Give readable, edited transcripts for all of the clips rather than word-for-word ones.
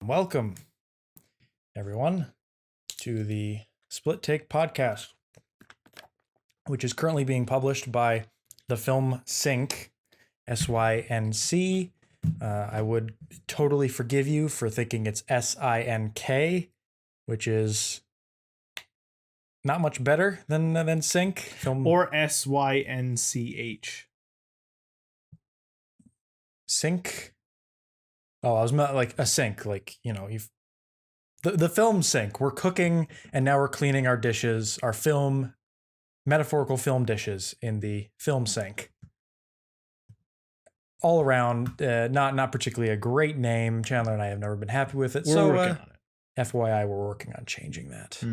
welcome, everyone, to the Split Take podcast, which is currently being published by the film Sync, SYNC. I would totally forgive you for thinking it's SINK, which is not much better than Sync. Film or SYNCH. Sync. Oh, I was like a sink, like, you know, the film sink. We're cooking and now we're cleaning our dishes, our metaphorical film dishes in the film sink. All around, not particularly a great name. Chandler and I have never been happy with it. We're working on it. FYI, we're working on changing that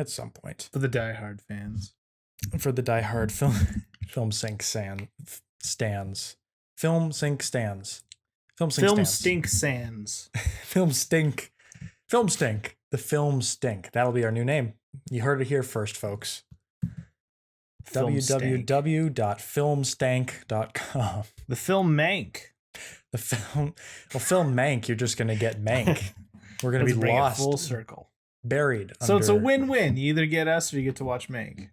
at some point. For the diehard fans. For the diehard film sink stands. Film sink stands. Film stink sands. Film stink. Film stink. The film stink. That'll be our new name. You heard it here first, folks. www.filmstank.com. The film mank. Film mank. You're just gonna get mank. We're gonna be lost. Full circle. Buried. So it's a win-win. You either get us or you get to watch mank.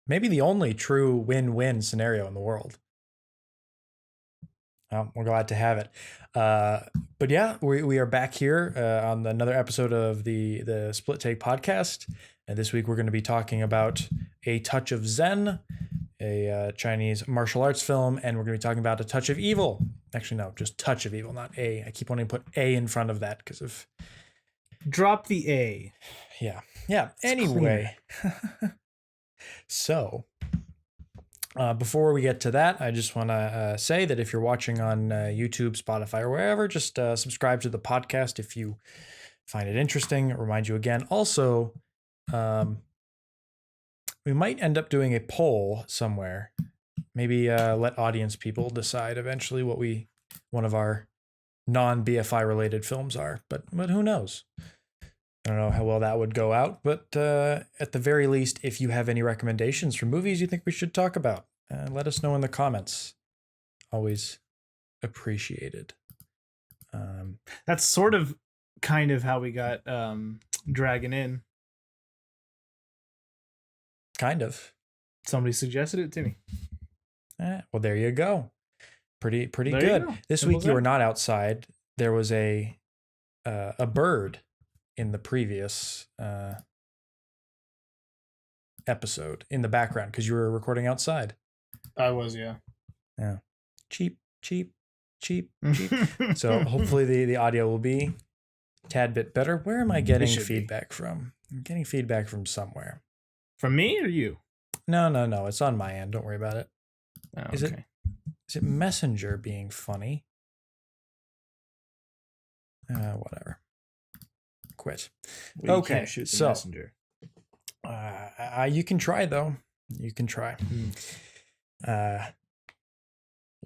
Maybe the only true win-win scenario in the world. Oh, we're glad to have it. But yeah, we are back here on another episode of the Split Take podcast. And this week we're going to be talking about A Touch of Zen, a Chinese martial arts film. And we're going to be talking about A Touch of Evil. Actually, no, just Touch of Evil, not A. I keep wanting to put A in front of that because of... Drop the A. Yeah. Anyway. So... before we get to that, I just want to say that if you're watching on YouTube, Spotify, or wherever, just subscribe to the podcast if you find it interesting. Remind you again. Also, we might end up doing a poll somewhere. Maybe let audience people decide eventually what one of our non-BFI related films are. But who knows? I don't know how well that would go out, but at the very least, if you have any recommendations for movies you think we should talk about, let us know in the comments. Always appreciated. That's sort of kind of how we got Dragon In. Kind of. Somebody suggested it to me. Well, there you go. Pretty There good. you go. This week you were not outside. There was a bird in the previous episode in the background because you were recording outside. I was, yeah. Cheap. So hopefully the audio will be a tad bit better. Where am I getting feedback from? I'm getting feedback from somewhere. From me or you? No. It's on my end. Don't worry about it. Oh, Is it Messenger being funny? Whatever. Quit. Well, okay, shoot the so messenger. You can try though. You can try.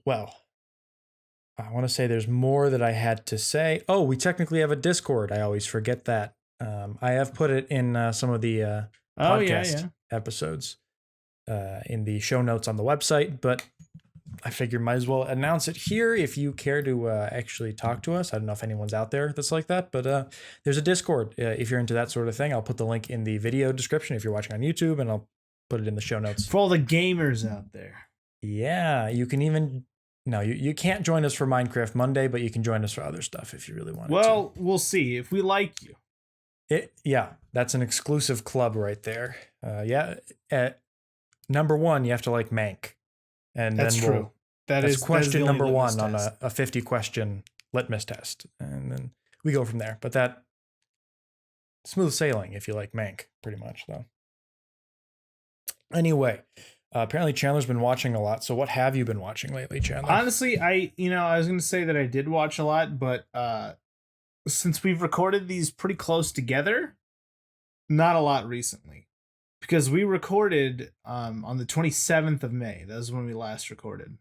Well, I want to say there's more that I had to say. Oh, we technically have a Discord. I always forget that. I have put it in some of the podcast episodes in the show notes on the website, but I figure might as well announce it here if you care to actually talk to us. I don't know if anyone's out there that's like that, but there's a Discord if you're into that sort of thing. I'll put the link in the video description if you're watching on YouTube, and I'll put it in the show notes. For all the gamers out there. Yeah, you can even... No, you can't join us for Minecraft Monday, but you can join us for other stuff if you really want to. Well, we'll see if we like you. Yeah, that's an exclusive club right there. Number one, you have to like Mank. And that's then true. That's question number one on a 50 question litmus test. And then we go from there. But that smooth sailing if you like Mank, pretty much, though. Anyway, apparently Chandler's been watching a lot. So what have you been watching lately, Chandler? Honestly, I was going to say that I did watch a lot, but since we've recorded these pretty close together, not a lot recently. Because we recorded on the 27th of May. That was when we last recorded.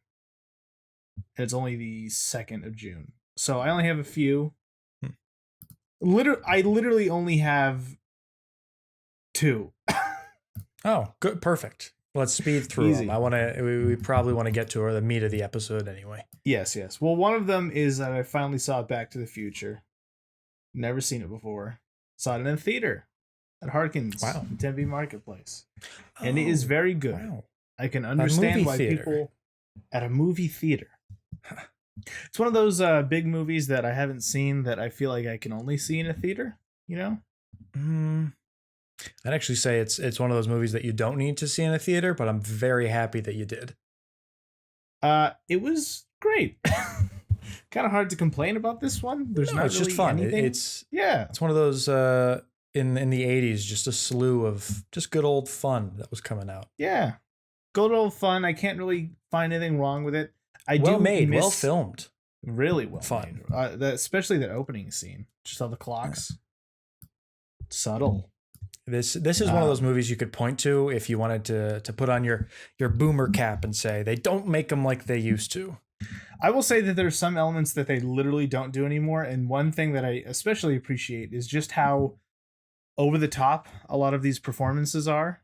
And it's only the 2nd of June. So I only have a few. I literally only have 2. Oh, good. Perfect. Let's speed through Easy. them. We probably want to get to the meat of the episode anyway. Yes. Well, one of them is that I finally saw Back to the Future. Never seen it before. Saw it in a theater at Harkins in Tempe Marketplace. And it is very good. Wow. I can understand why people at a movie theater. It's one of those big movies that I haven't seen that I feel like I can only see in a theater, you know? I'd actually say it's one of those movies that you don't need to see in a theater, but I'm very happy that you did. It was great. Kind of hard to complain about this one. It's really just fun. Anything. It's one of those in the 80s, just a slew of just good old fun that was coming out. Yeah. Good old fun. I can't really find anything wrong with it. Well made, well filmed. Really well fun. Especially that opening scene. Just all the clocks. Yeah. Subtle. This is one of those movies you could point to if you wanted to put on your boomer cap and say they don't make them like they used to. I will say that there's some elements that they literally don't do anymore, and one thing that I especially appreciate is just how over the top a lot of these performances are.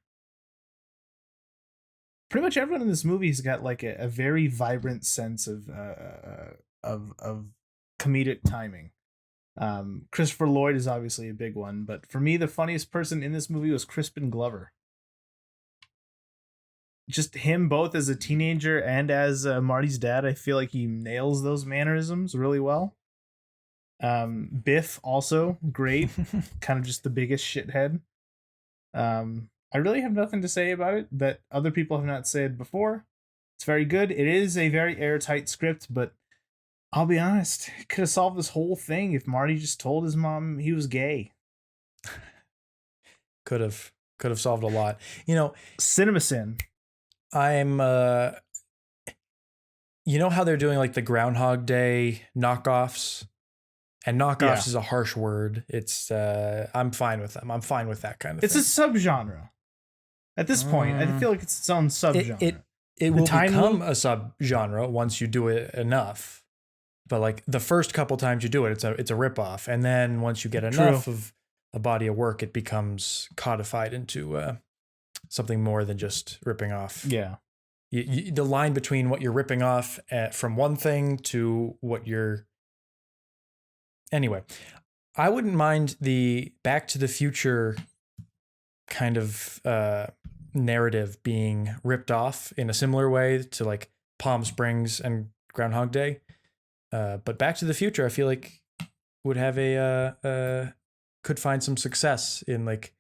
Pretty much everyone in this movie has got like a very vibrant sense of comedic timing. Christopher Lloyd is obviously a big one, but for me, the funniest person in this movie was Crispin Glover. Just him both as a teenager and as Marty's dad. I feel like he nails those mannerisms really well. Biff also great, kind of just the biggest shithead. I really have nothing to say about it that other people have not said before. It's very good. It is a very airtight script, but I'll be honest, it could have solved this whole thing if Marty just told his mom he was gay. Could have solved a lot. You know, CinemaSin. I'm you know how they're doing like the Groundhog Day knockoffs? And knockoffs is a harsh word. It's I'm fine with them. I'm fine with that kind of thing. It's a subgenre. At this point, I feel like it's its own subgenre. It will become a subgenre once you do it enough. But like the first couple times you do it, it's a ripoff. And then once you get enough of a body of work, it becomes codified into something more than just ripping off. Yeah. The line between what you're ripping off from one thing to what you're... Anyway, I wouldn't mind the Back to the Future kind of narrative being ripped off in a similar way to like Palm Springs and Groundhog Day. But Back to the Future, I feel like would have could find some success in like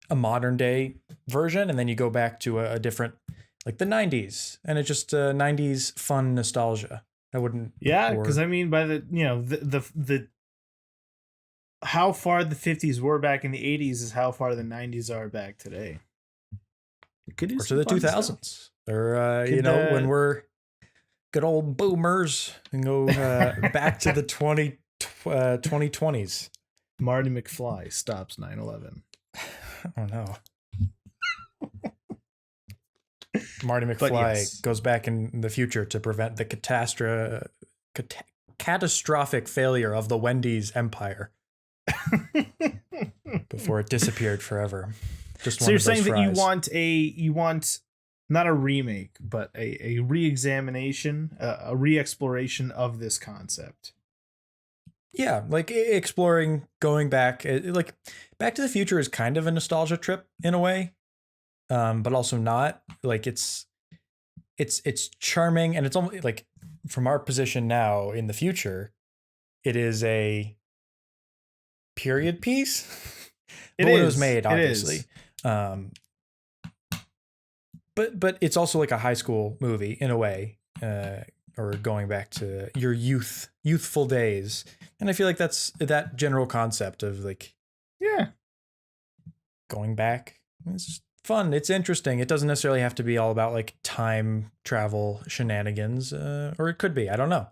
a modern day version. And then you go back to a different, like the 90s, and it's just 90s fun nostalgia. I wouldn't. Yeah. Cause I mean, by the how far the 50s were back in the 80s is how far the 90s are back today. Or to the 2000s. Or, when we're good old boomers and go back to the 2020s. Marty McFly stops 9/11. Oh, no. Marty McFly goes back in the future to prevent the catastrophic failure of the Wendy's empire. Before it disappeared forever. So you're saying that you want not a remake, but a re-examination, a re-exploration of this concept. Yeah, like exploring, going back, like Back to the Future is kind of a nostalgia trip in a way, but also not. Like it's charming, and it's only like from our position now in the future, it is a period piece. When it was made, obviously. But it's also like a high school movie in a way, or going back to your youthful days. And I feel like that's that general concept of like, going back. It's just fun. It's interesting. It doesn't necessarily have to be all about like time travel shenanigans, or it could be. I don't know.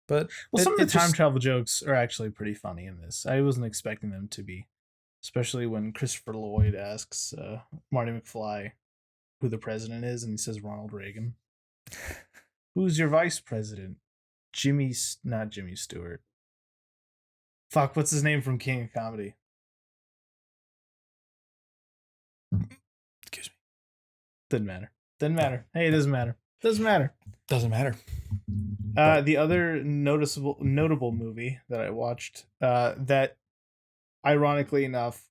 But some of the time travel jokes are actually pretty funny in this. I wasn't expecting them to be, especially when Christopher Lloyd asks Marty McFly who the president is, and he says Ronald Reagan. Who's your vice president? Not Jimmy Stewart. Fuck, what's his name from King of Comedy? Excuse me. Didn't matter. Didn't matter. Hey, it doesn't matter. Doesn't matter. Doesn't matter. The other notable movie that I watched, that ironically enough,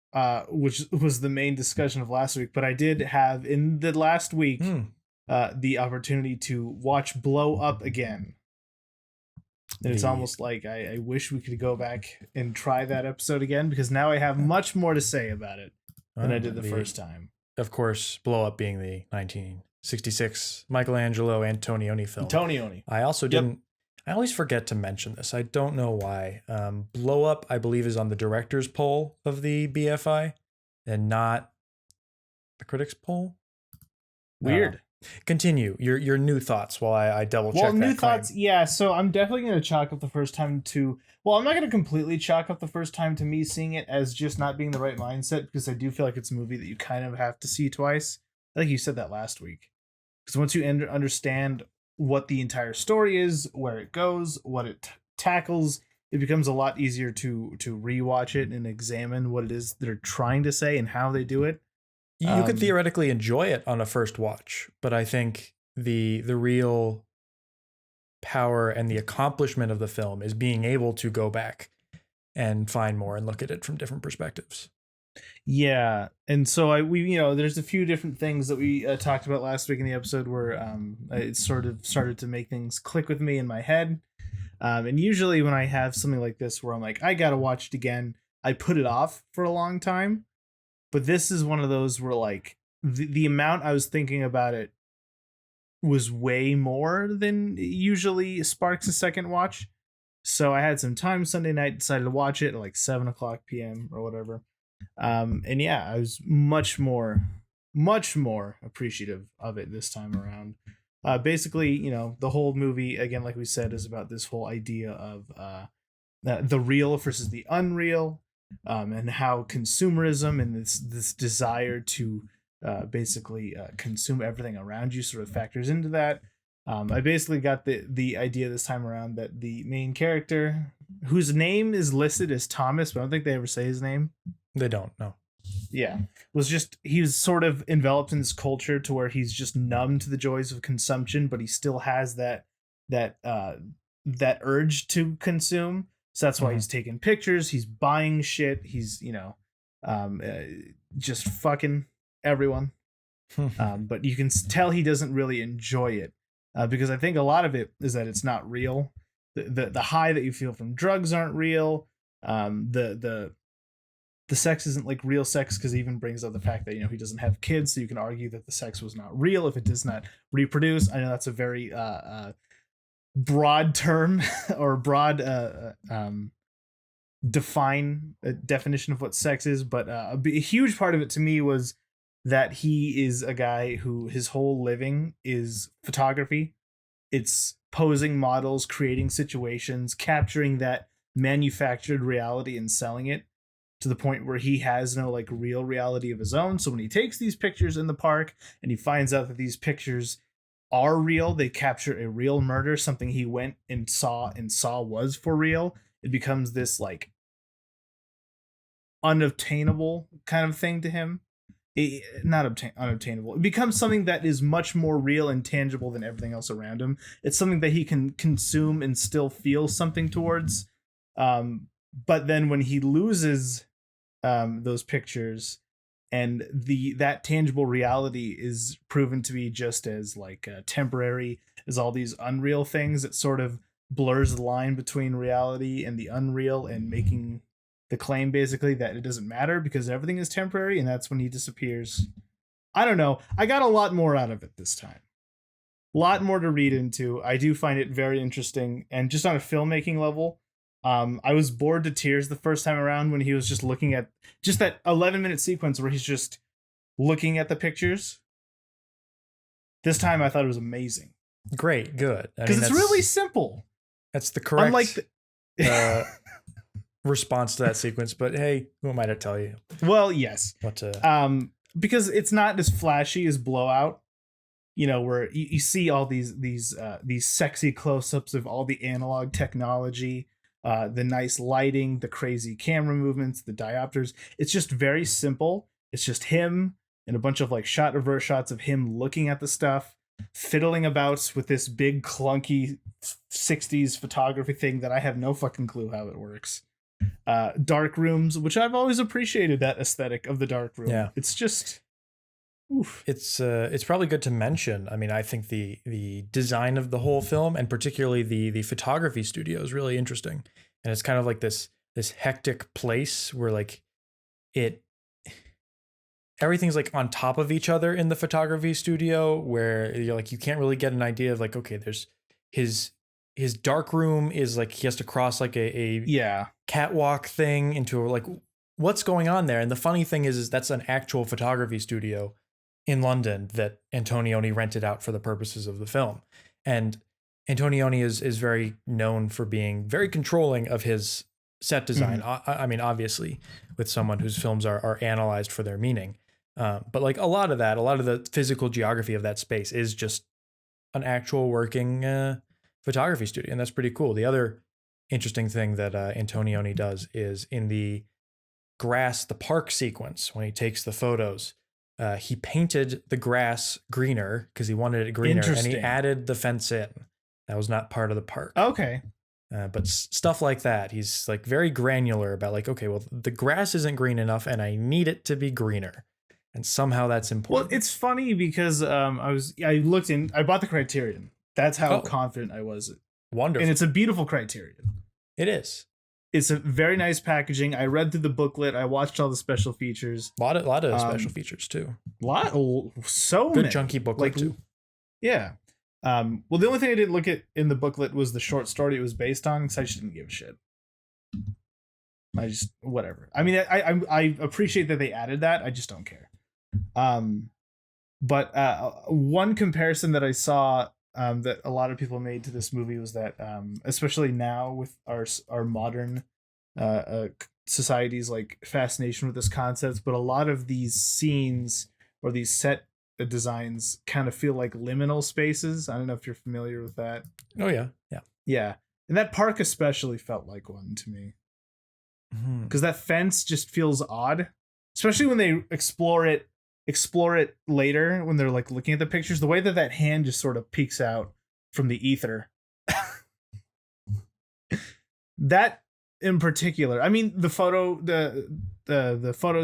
which was the main discussion of last week, but I did have in the last week the opportunity to watch Blow Up again. And it's almost like I wish we could go back and try that episode again, because now I have much more to say about it than I did the first time. Of course, Blow Up being the 1966 Michelangelo Antonioni film. Antonioni. I also didn't. I always forget to mention this. I don't know why. Blow Up, I believe, is on the director's poll of the BFI and not the critics poll. Weird. Continue your new thoughts while I double check. Well, new claim. thoughts, yeah. So I'm definitely going to chalk up the first time to. Well, I'm not going to completely chalk up the first time to me seeing it as just not being the right mindset, because I do feel like it's a movie that you kind of have to see twice. I think you said that last week. Because once you understand what the entire story is, where it goes, what it tackles, it becomes a lot easier to rewatch it and examine what it is they're trying to say and how they do it. You could theoretically enjoy it on a first watch, but I think the real power and the accomplishment of the film is being able to go back and find more and look at it from different perspectives. Yeah, and so we there's a few different things that we talked about last week in the episode where it sort of started to make things click with me in my head. And usually when I have something like this where I'm like, I gotta watch it again, I put it off for a long time. But this is one of those where like the amount I was thinking about it was way more than usually sparks a second watch. So I had some time Sunday night, decided to watch it at like 7:00 p.m. or whatever. And yeah, I was much more appreciative of it this time around. Basically, the whole movie, again, like we said, is about this whole idea of the real versus the unreal. And how consumerism and this desire to basically consume everything around you sort of factors into that. I basically got the idea this time around that the main character, whose name is listed as Thomas, but I don't think they ever say his name. They don't, no. Yeah, he was sort of enveloped in this culture to where he's just numb to the joys of consumption, but he still has that urge to consume. So that's why he's taking pictures, he's buying shit, he's, just fucking everyone. But you can tell he doesn't really enjoy it because I think a lot of it is that it's not real. The high that you feel from drugs aren't real. The sex isn't like real sex, because it even brings up the fact that, he doesn't have kids. So you can argue that the sex was not real if it does not reproduce. I know that's a very broad term or broad definition of what sex is, but a huge part of it to me was that he is a guy who his whole living is photography. It's posing models, creating situations, capturing that manufactured reality and selling it to the point where he has no like real reality of his own. So when he takes these pictures in the park and he finds out that these pictures are real, they capture a real murder, something he went and saw was for real, it becomes this like unobtainable kind of thing to him. Unobtainable. It becomes something that is much more real and tangible than everything else around him. It's something that he can consume and still feel something towards. But then when he loses those pictures, and that tangible reality is proven to be just as like temporary as all these unreal things, it sort of blurs the line between reality and the unreal, and making the claim basically that it doesn't matter because everything is temporary, and that's when he disappears. I don't know. I got a lot more out of it this time. A lot more to read into. I do find it very interesting, and just on a filmmaking level, I was bored to tears the first time around when he was just looking at just that 11-minute sequence where he's just looking at the pictures. This time I thought it was amazing. Great, good. Because it's really simple. That's the correct response to that sequence. But hey, who am I to tell you? Well, yes. Because it's not as flashy as Blowout. Where you see all these sexy close-ups of all the analog technology. The nice lighting, the crazy camera movements, the diopters. It's just very simple. It's just him and a bunch of like shot reverse shots of him looking at the stuff, fiddling about with this big clunky 60s photography thing that I have no fucking clue how it works. Dark rooms, which I've always appreciated that aesthetic of the dark room. Yeah. It's just oof. It's probably good to mention. I mean, I think the design of the whole film, and particularly the photography studio, is really interesting. And it's kind of like this hectic place where like everything's like on top of each other in the photography studio, where you're like, you can't really get an idea of like, okay, there's his dark room is like he has to cross like a catwalk thing into like what's going on there. And the funny thing is that's an actual photography studio in London that Antonioni rented out for the purposes of the film. And Antonioni is very known for being very controlling of his set design. I mean, obviously, with someone whose films are analyzed for their meaning. But like a lot of the physical geography of that space is just an actual working photography studio. And that's pretty cool. The other interesting thing that Antonioni does is in the park sequence, when he takes the photos, he painted the grass greener because he wanted it greener, and he added the fence in. That was not part of the park. Okay. But stuff like that, he's like very granular about like, okay, well, the grass isn't green enough and I need it to be greener. And somehow that's important. Well, it's funny because I bought the Criterion. That's how confident I was. Wonderful. And it's a beautiful Criterion. It is. It's a very nice packaging. I read through the booklet. I watched all the special features. A lot of special features too. So good many. chunky booklet too. Yeah. Well, the only thing I didn't look at in the booklet was the short story it was based on, because I just didn't give a shit. Whatever. I mean, I appreciate that they added that. I just don't care. But one comparison that I saw that a lot of people made to this movie was that, especially now with our modern society's like fascination with this concept, but a lot of these scenes or these set designs kind of feel like liminal spaces. I don't know if you're familiar with that. Oh yeah. And that park especially felt like one to me, because that fence just feels odd, especially when they explore it later when they're like looking at the pictures. The way that hand just sort of peeks out from the ether. That in particular, I mean, the photo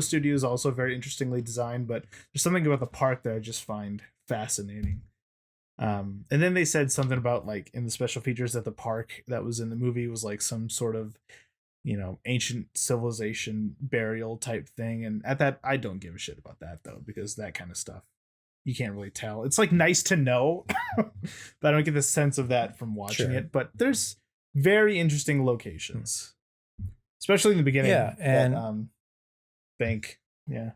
studio is also very interestingly designed, but there's something about the park that I just find fascinating. And then they said something about like in the special features that the park that was in the movie was like some sort of, ancient civilization burial type thing. And at that, I don't give a shit about that though, because that kind of stuff, you can't really tell. It's like nice to know, but I don't get the sense of that from watching it. But there's very interesting locations, especially in the beginning. Yeah. And bank. Yeah.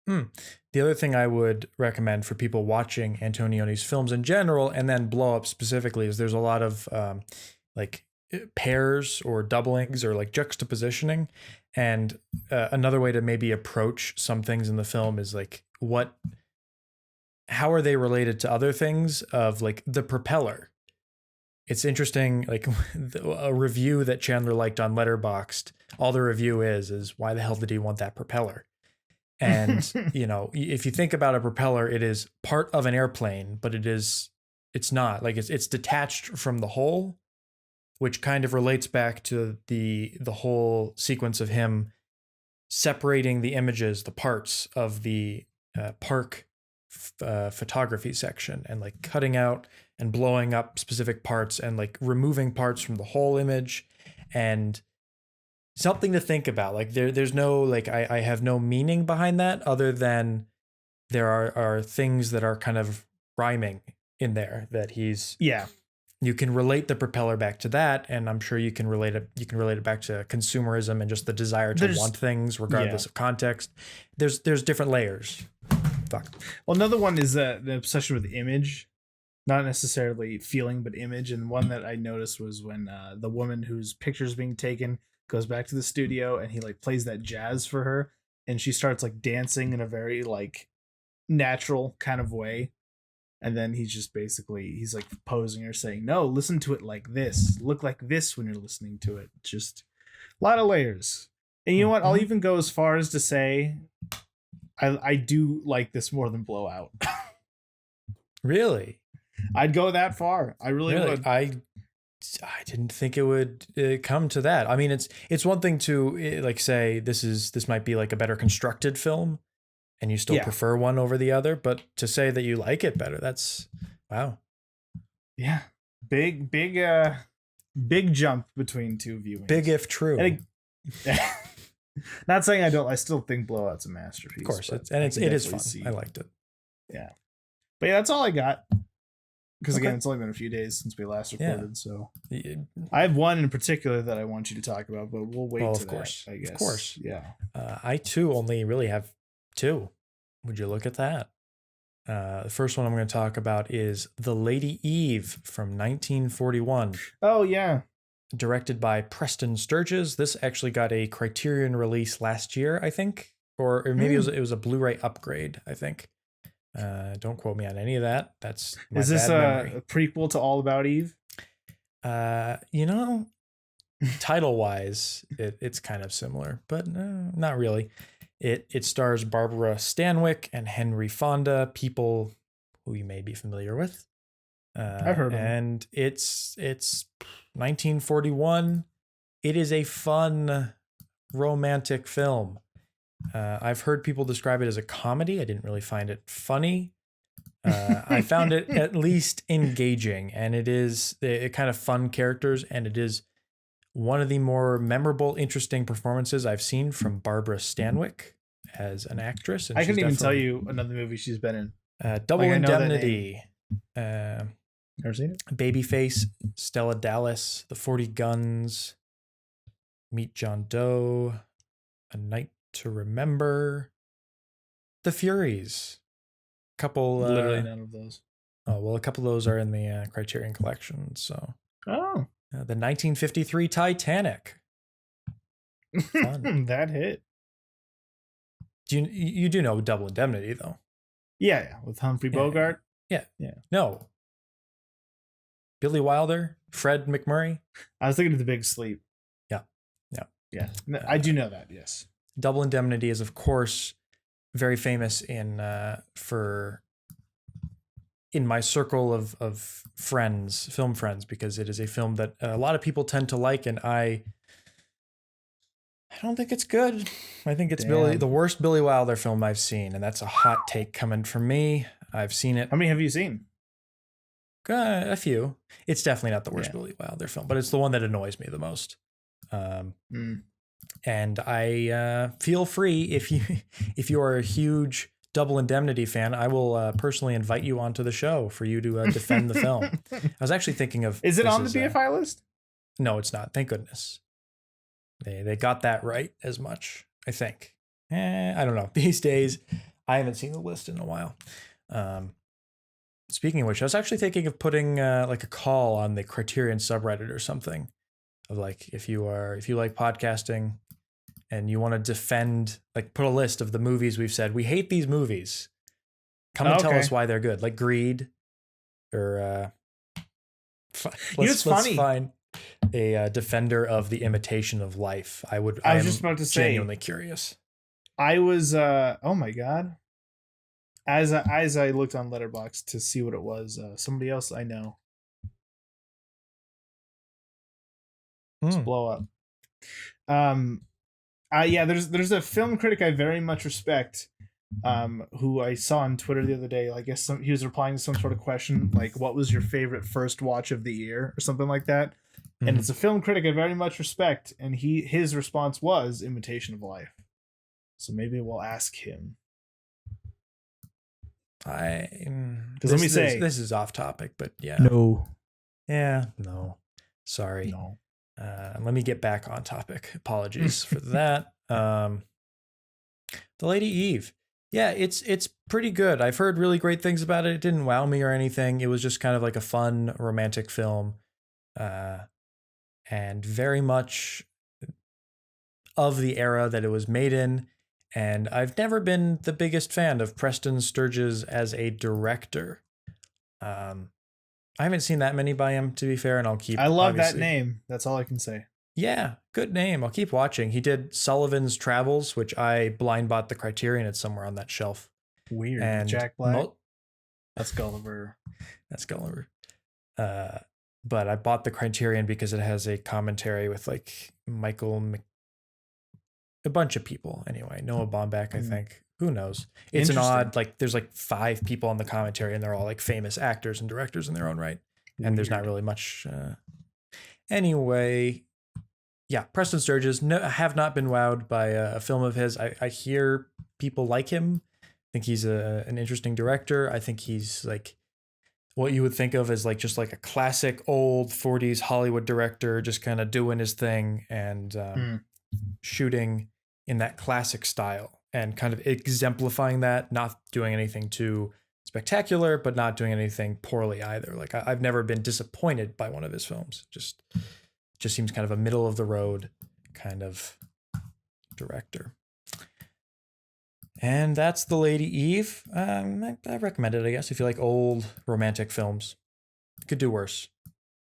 The other thing I would recommend for people watching Antonioni's films in general, and then Blow Up specifically, is there's a lot of like pairs or doublings or like juxtapositioning. And another way to maybe approach some things in the film is like how are they related to other things of like the propeller. It's interesting, like a review that Chandler liked on Letterboxd, all the review is why the hell did he want that propeller? And if you think about a propeller, it is part of an airplane, but it's not like it's detached from the whole, which kind of relates back to the whole sequence of him separating the images, the parts of the park photography section, and like cutting out and blowing up specific parts and like removing parts from the whole image. And something to think about. Like there's no like I have no meaning behind that other than there are things that are kind of rhyming in there that you can relate the propeller back to that, and I'm sure you can relate it back to consumerism and just the desire to want things regardless of context. There's different layers. Fuck. Well, another one is the obsession with image, not necessarily feeling, but image. And one that I noticed was when the woman whose picture is being taken goes back to the studio and he like plays that jazz for her, and she starts like dancing in a very like natural kind of way. And then he's like posing her, saying, no, listen to it like this. Look like this when you're listening to it. Just a lot of layers. And you know what? I'll even go as far as to say I do like this more than Blowout. Really? I'd go that far. I really would. I didn't think it would come to that. I mean, it's one thing to like say this might be like a better constructed film, and you still prefer one over the other, but to say that you like it better, that's wow. Yeah, big jump between two viewings. Big if true. Not saying I don't. I still think Blowout's a masterpiece. Of course, it is fun. I liked it. Yeah, but yeah, that's all I got. Because again, it's only been a few days since we last recorded, so I have one in particular that I want you to talk about, but we'll wait. Of course, I guess. Of course, yeah. I too only really have two. Would you look at that? The first one I'm going to talk about is The Lady Eve from 1941. Oh yeah, directed by Preston Sturges. This actually got a Criterion release last year, I think, or maybe it was a Blu-ray upgrade, I think. Don't quote me on any of that. That's my Is this bad memory. A prequel to All About Eve? Title wise, it's kind of similar, but not really. It stars Barbara Stanwyck and Henry Fonda, people who you may be familiar with. I've heard of them. And it's 1941. It is a fun romantic film. I've heard people describe it as a comedy. I didn't really find it funny. I found it at least engaging, and it is kind of fun characters, and it is one of the more memorable, interesting performances I've seen from Barbara Stanwyck as an actress. And I couldn't even tell you another movie she's been in. Double Indemnity. Never seen it. Babyface, Stella Dallas, The 40 Guns, Meet John Doe, A Night to Remember, The Furies. Literally none of those. Oh, well, a couple of those are in the Criterion Collection. So, the 1953 Titanic. Fun. That hit. You do know Double Indemnity though? Yeah, with Humphrey Bogart. Yeah. No. Billy Wilder, Fred McMurray. I was thinking of The Big Sleep. Yeah. I do know that. Yes. Double Indemnity is, of course, very famous in my circle of friends, film friends, because it is a film that a lot of people tend to like, and I don't think it's good. I think it's the worst Billy Wilder film I've seen, and that's a hot take coming from me. I've seen it. How many have you seen? A few. It's definitely not the worst Billy Wilder film, but it's the one that annoys me the most. And I feel free if you are a huge Double Indemnity fan, I will personally invite you onto the show for you to defend the film. I was actually thinking of. Is it on the BFI list? No, it's not. Thank goodness. They got that right as much, I think. I don't know. These days, I haven't seen the list in a while. Speaking of which, I was actually thinking of putting like a call on the Criterion subreddit or something. Of like, if you like podcasting and you want to defend, like put a list of the movies we've said, we hate these movies. Come and tell us why they're good. Like Greed or let's find a defender of The Imitation of Life. I was just about to say, genuinely curious. I was oh my God. As I looked on Letterboxd to see what it was, somebody else I know. Let's blow up. There's a film critic I very much respect, who I saw on Twitter the other day. I guess he was replying to some sort of question like, "What was your favorite first watch of the year?" or something like that. Mm-hmm. And it's a film critic I very much respect, and his response was Imitation of Life. So maybe we'll ask him. Because let me say this is off topic, but yeah, no, sorry, no. Let me get back on topic. Apologies for that. The Lady Eve. Yeah, it's pretty good. I've heard really great things about it. It didn't wow me or anything. It was just kind of like a fun romantic film, and very much of the era that it was made in. And I've never been the biggest fan of Preston Sturges as a director. I haven't seen that many by him, to be fair, and I'll keep. I love that name. That's all I can say. Yeah, good name. I'll keep watching. He did Sullivan's Travels, which I blind bought the Criterion. It's somewhere on that shelf. Weird. And Jack Black. That's Gulliver. That's Gulliver. But I bought the Criterion because it has a commentary with like a bunch of people. Anyway, Noah Baumbach, I think. Who knows? It's an odd, like, there's like 5 people on the commentary, and they're all like famous actors and directors in their own right. And there's not really much. Anyway, yeah, Preston Sturges. No, I have not been wowed by a film of his. I hear people like him. I think he's an interesting director. I think he's like what you would think of as like just like a classic old 40s Hollywood director, just kind of doing his thing and shooting in that classic style and kind of exemplifying that, not doing anything too spectacular, but not doing anything poorly either. Like I've never been disappointed by one of his films. Just seems kind of a middle of the road kind of director. And that's The Lady Eve. I recommend it, I guess, if you like old romantic films. Could do worse.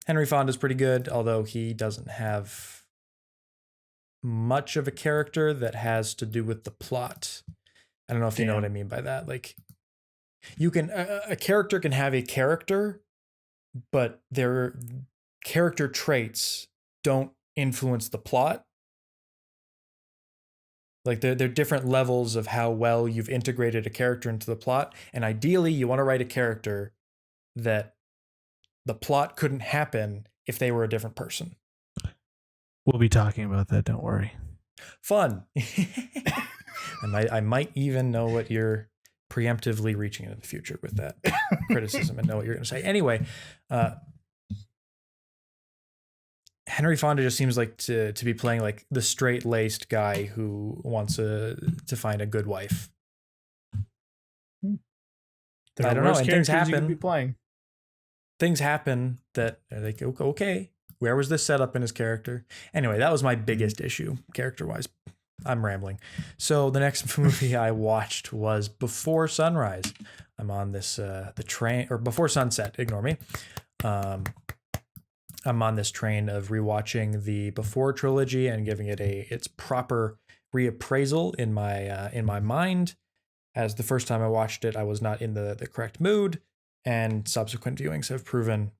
Henry Fonda's pretty good, although he doesn't have much of a character that has to do with the plot. I don't know if you know what I mean by that. Like, you can a character can have a character, but their character traits don't influence the plot. Like they're different levels of how well you've integrated a character into the plot. And ideally, you want to write a character that the plot couldn't happen if they were a different person. We'll be talking about that. Don't worry. Fun. I might even know what you're preemptively reaching into the future with that criticism and know what you're going to say. Anyway, Henry Fonda just seems like to be playing like the straight-laced guy who wants to find a good wife. I don't know. And things happen. Things happen that are like, okay, where was this set up in his character? Anyway, that was my biggest issue character-wise. I'm rambling. So the next movie I watched was Before Sunrise. I'm on this the train, or Before Sunset. Ignore me. I'm on this train of rewatching the Before trilogy and giving it its proper reappraisal in my mind. As the first time I watched it, I was not in the correct mood, and subsequent viewings have proven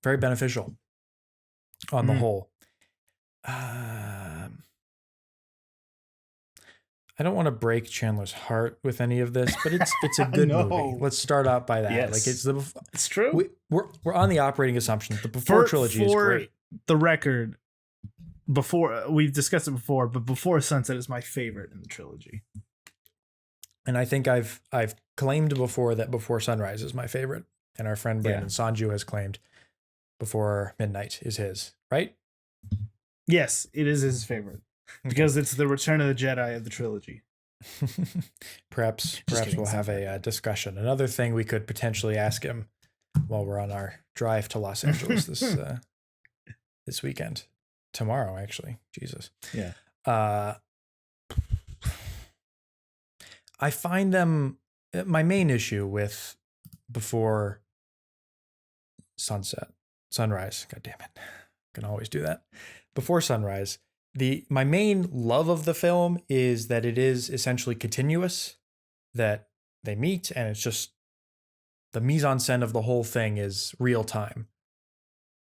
very beneficial on the whole. I don't want to break Chandler's heart with any of this, but it's a good movie. Let's start out by that. Yes. Like it's true. We're on the operating assumption that the Before trilogy is great. The record, before we've discussed it before, but Before Sunset is my favorite in the trilogy. And I think I've claimed before that Before Sunrise is my favorite, and our friend Brandon Sanju has claimed Before Midnight is his, right? Yes, it is his favorite. Because it's the Return of the Jedi of the trilogy. Perhaps we'll have a discussion. Another thing we could potentially ask him while we're on our drive to Los Angeles this weekend. Tomorrow, actually. Jesus. Yeah. I find them my main issue with Before Sunrise. God damn it. I can always do that. Before Sunrise. My main love of the film is that it is essentially continuous, that they meet and it's just the mise en scène of the whole thing is real time.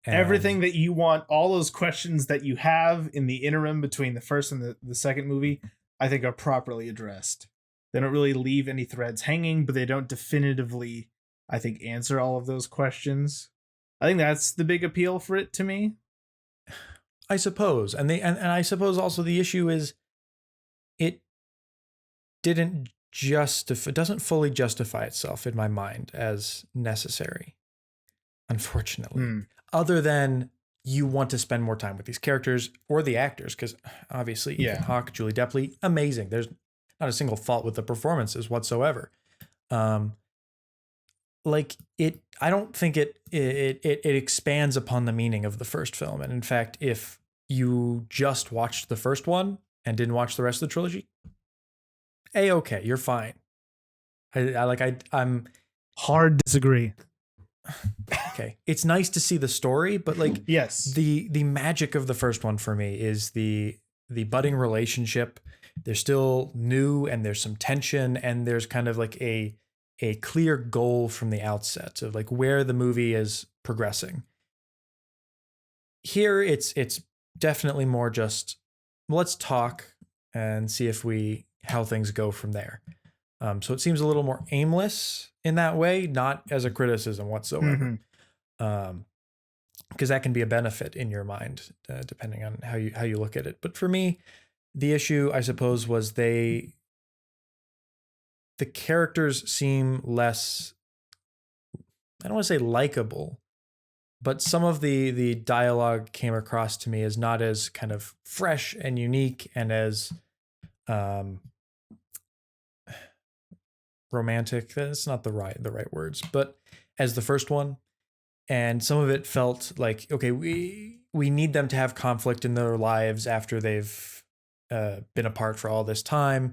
And everything that you want, all those questions that you have in the interim between the first and the second movie, I think are properly addressed. They don't really leave any threads hanging, but they don't definitively, I think, answer all of those questions. I think that's the big appeal for it to me. I suppose. And I suppose also the issue is it doesn't fully justify itself in my mind as necessary, unfortunately. Other than you want to spend more time with these characters or the actors, because obviously Ethan Hawke, Julie Delpy, amazing. There's not a single fault with the performances whatsoever. I don't think it expands upon the meaning of the first film. And in fact, if you just watched the first one and didn't watch the rest of the trilogy, okay, you're fine. I'm hard disagree. okay, it's nice to see the story, but like Yes. the magic of the first one for me is the budding relationship. They're still new and there's some tension and there's kind of like a clear goal from the outset of like where the movie is progressing. Here it's definitely more just let's talk and see if how things go from there. So it seems a little more aimless in that way, not as a criticism whatsoever. Because that can be a benefit in your mind, depending on how you look at it. But for me, the issue, I suppose, was the characters seem less, I don't want to say likable, but some of the dialogue came across to me as not as kind of fresh and unique and as romantic. That's not the right words, but as the first one. And some of it felt like, okay, we need them to have conflict in their lives after they've been apart for all this time.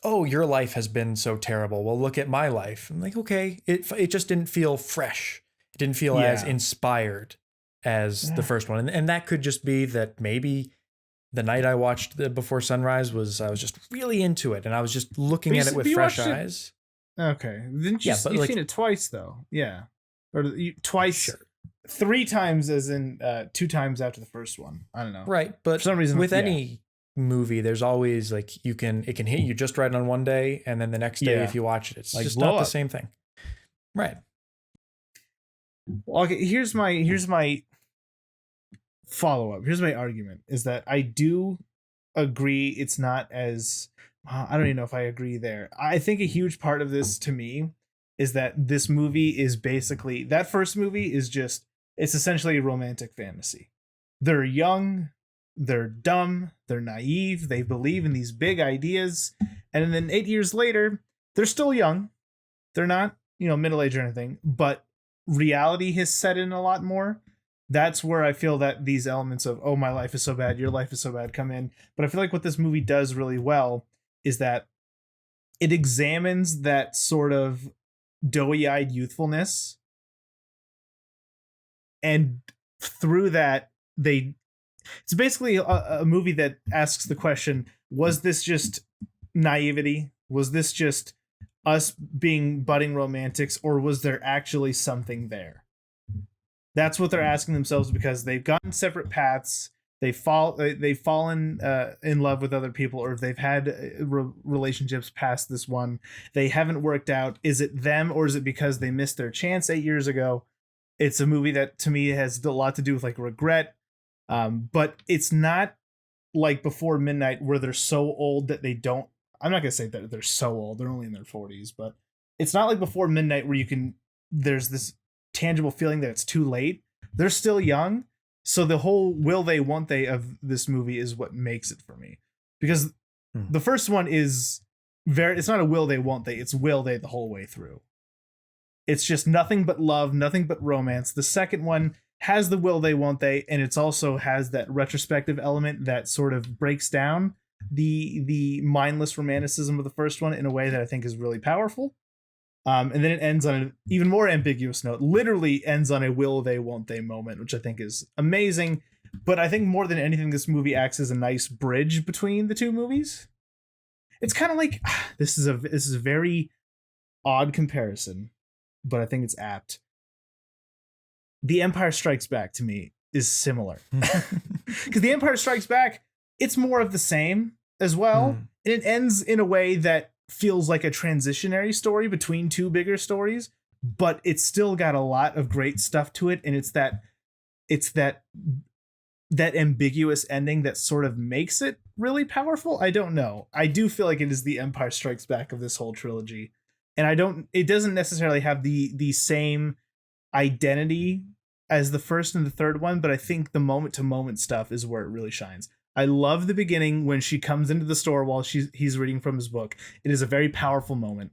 Your life has been so terrible. Well, look at my life. I'm like, okay, it just didn't feel fresh. It didn't feel as inspired as the first one. And that could just be that maybe the night I watched Before Sunrise I was just really into it. And I was just looking at it with fresh eyes. Okay. Didn't you? You've seen it twice though. Yeah. Or twice. Sure. 3 times as in 2 times after the first one. I don't know. Right. But for some reason with any movie, there's always like it can hit you just right on one day. And then the next day, if you watch it, it's like just not the same thing. Right. Well, okay. Here's my follow-up. Here's my argument is that I do agree it's not as I don't even know if I agree there. I think a huge part of this to me is that this movie is basically that first movie is it's essentially a romantic fantasy. They're young, they're dumb, they're naive, they believe in these big ideas, and then 8 years later, they're still young. They're not, middle-aged or anything, but reality has set in a lot more. That's where I feel that these elements of, oh, my life is so bad, your life is so bad come in. But I feel like what this movie does really well is that it examines that sort of doughy-eyed youthfulness. And through that, it's basically a movie that asks the question, was this just naivety? Was this just us being budding romantics? Or was there actually something there? That's what they're asking themselves because they've gone separate paths. They've fallen in love with other people, or if they've had relationships past this one, they haven't worked out. Is it them, or is it because they missed their chance 8 years ago? It's a movie that to me has a lot to do with like regret, but it's not like Before Midnight where they're so old that they don't. I'm not gonna say that they're so old; they're only in their 40s, but it's not like Before Midnight where there's this tangible feeling that it's too late. They're still young. So the whole will they, won't they of this movie is what makes it for me. Because the first one is it's not a will they, won't they. It's will they the whole way through. It's just nothing but love, nothing but romance. The second one has the will they, won't they. And it also has that retrospective element that sort of breaks down the mindless romanticism of the first one in a way that I think is really powerful. And then it ends on an even more ambiguous note, literally ends on a will they, won't they moment, which I think is amazing. But I think more than anything, this movie acts as a nice bridge between the two movies. It's kind of like, this is a very odd comparison, but I think it's apt. The Empire Strikes Back to me is similar. Because The Empire Strikes Back, it's more of the same as well. And it ends in a way that feels like a transitionary story between two bigger stories, but it's still got a lot of great stuff to it. And it's that ambiguous ending that sort of makes it really powerful. I don't know. I do feel like it is the Empire Strikes Back of this whole trilogy. And it doesn't necessarily have the same identity as the first and the third one, but I think the moment to moment stuff is where it really shines. I love the beginning when she comes into the store while he's reading from his book. It is a very powerful moment.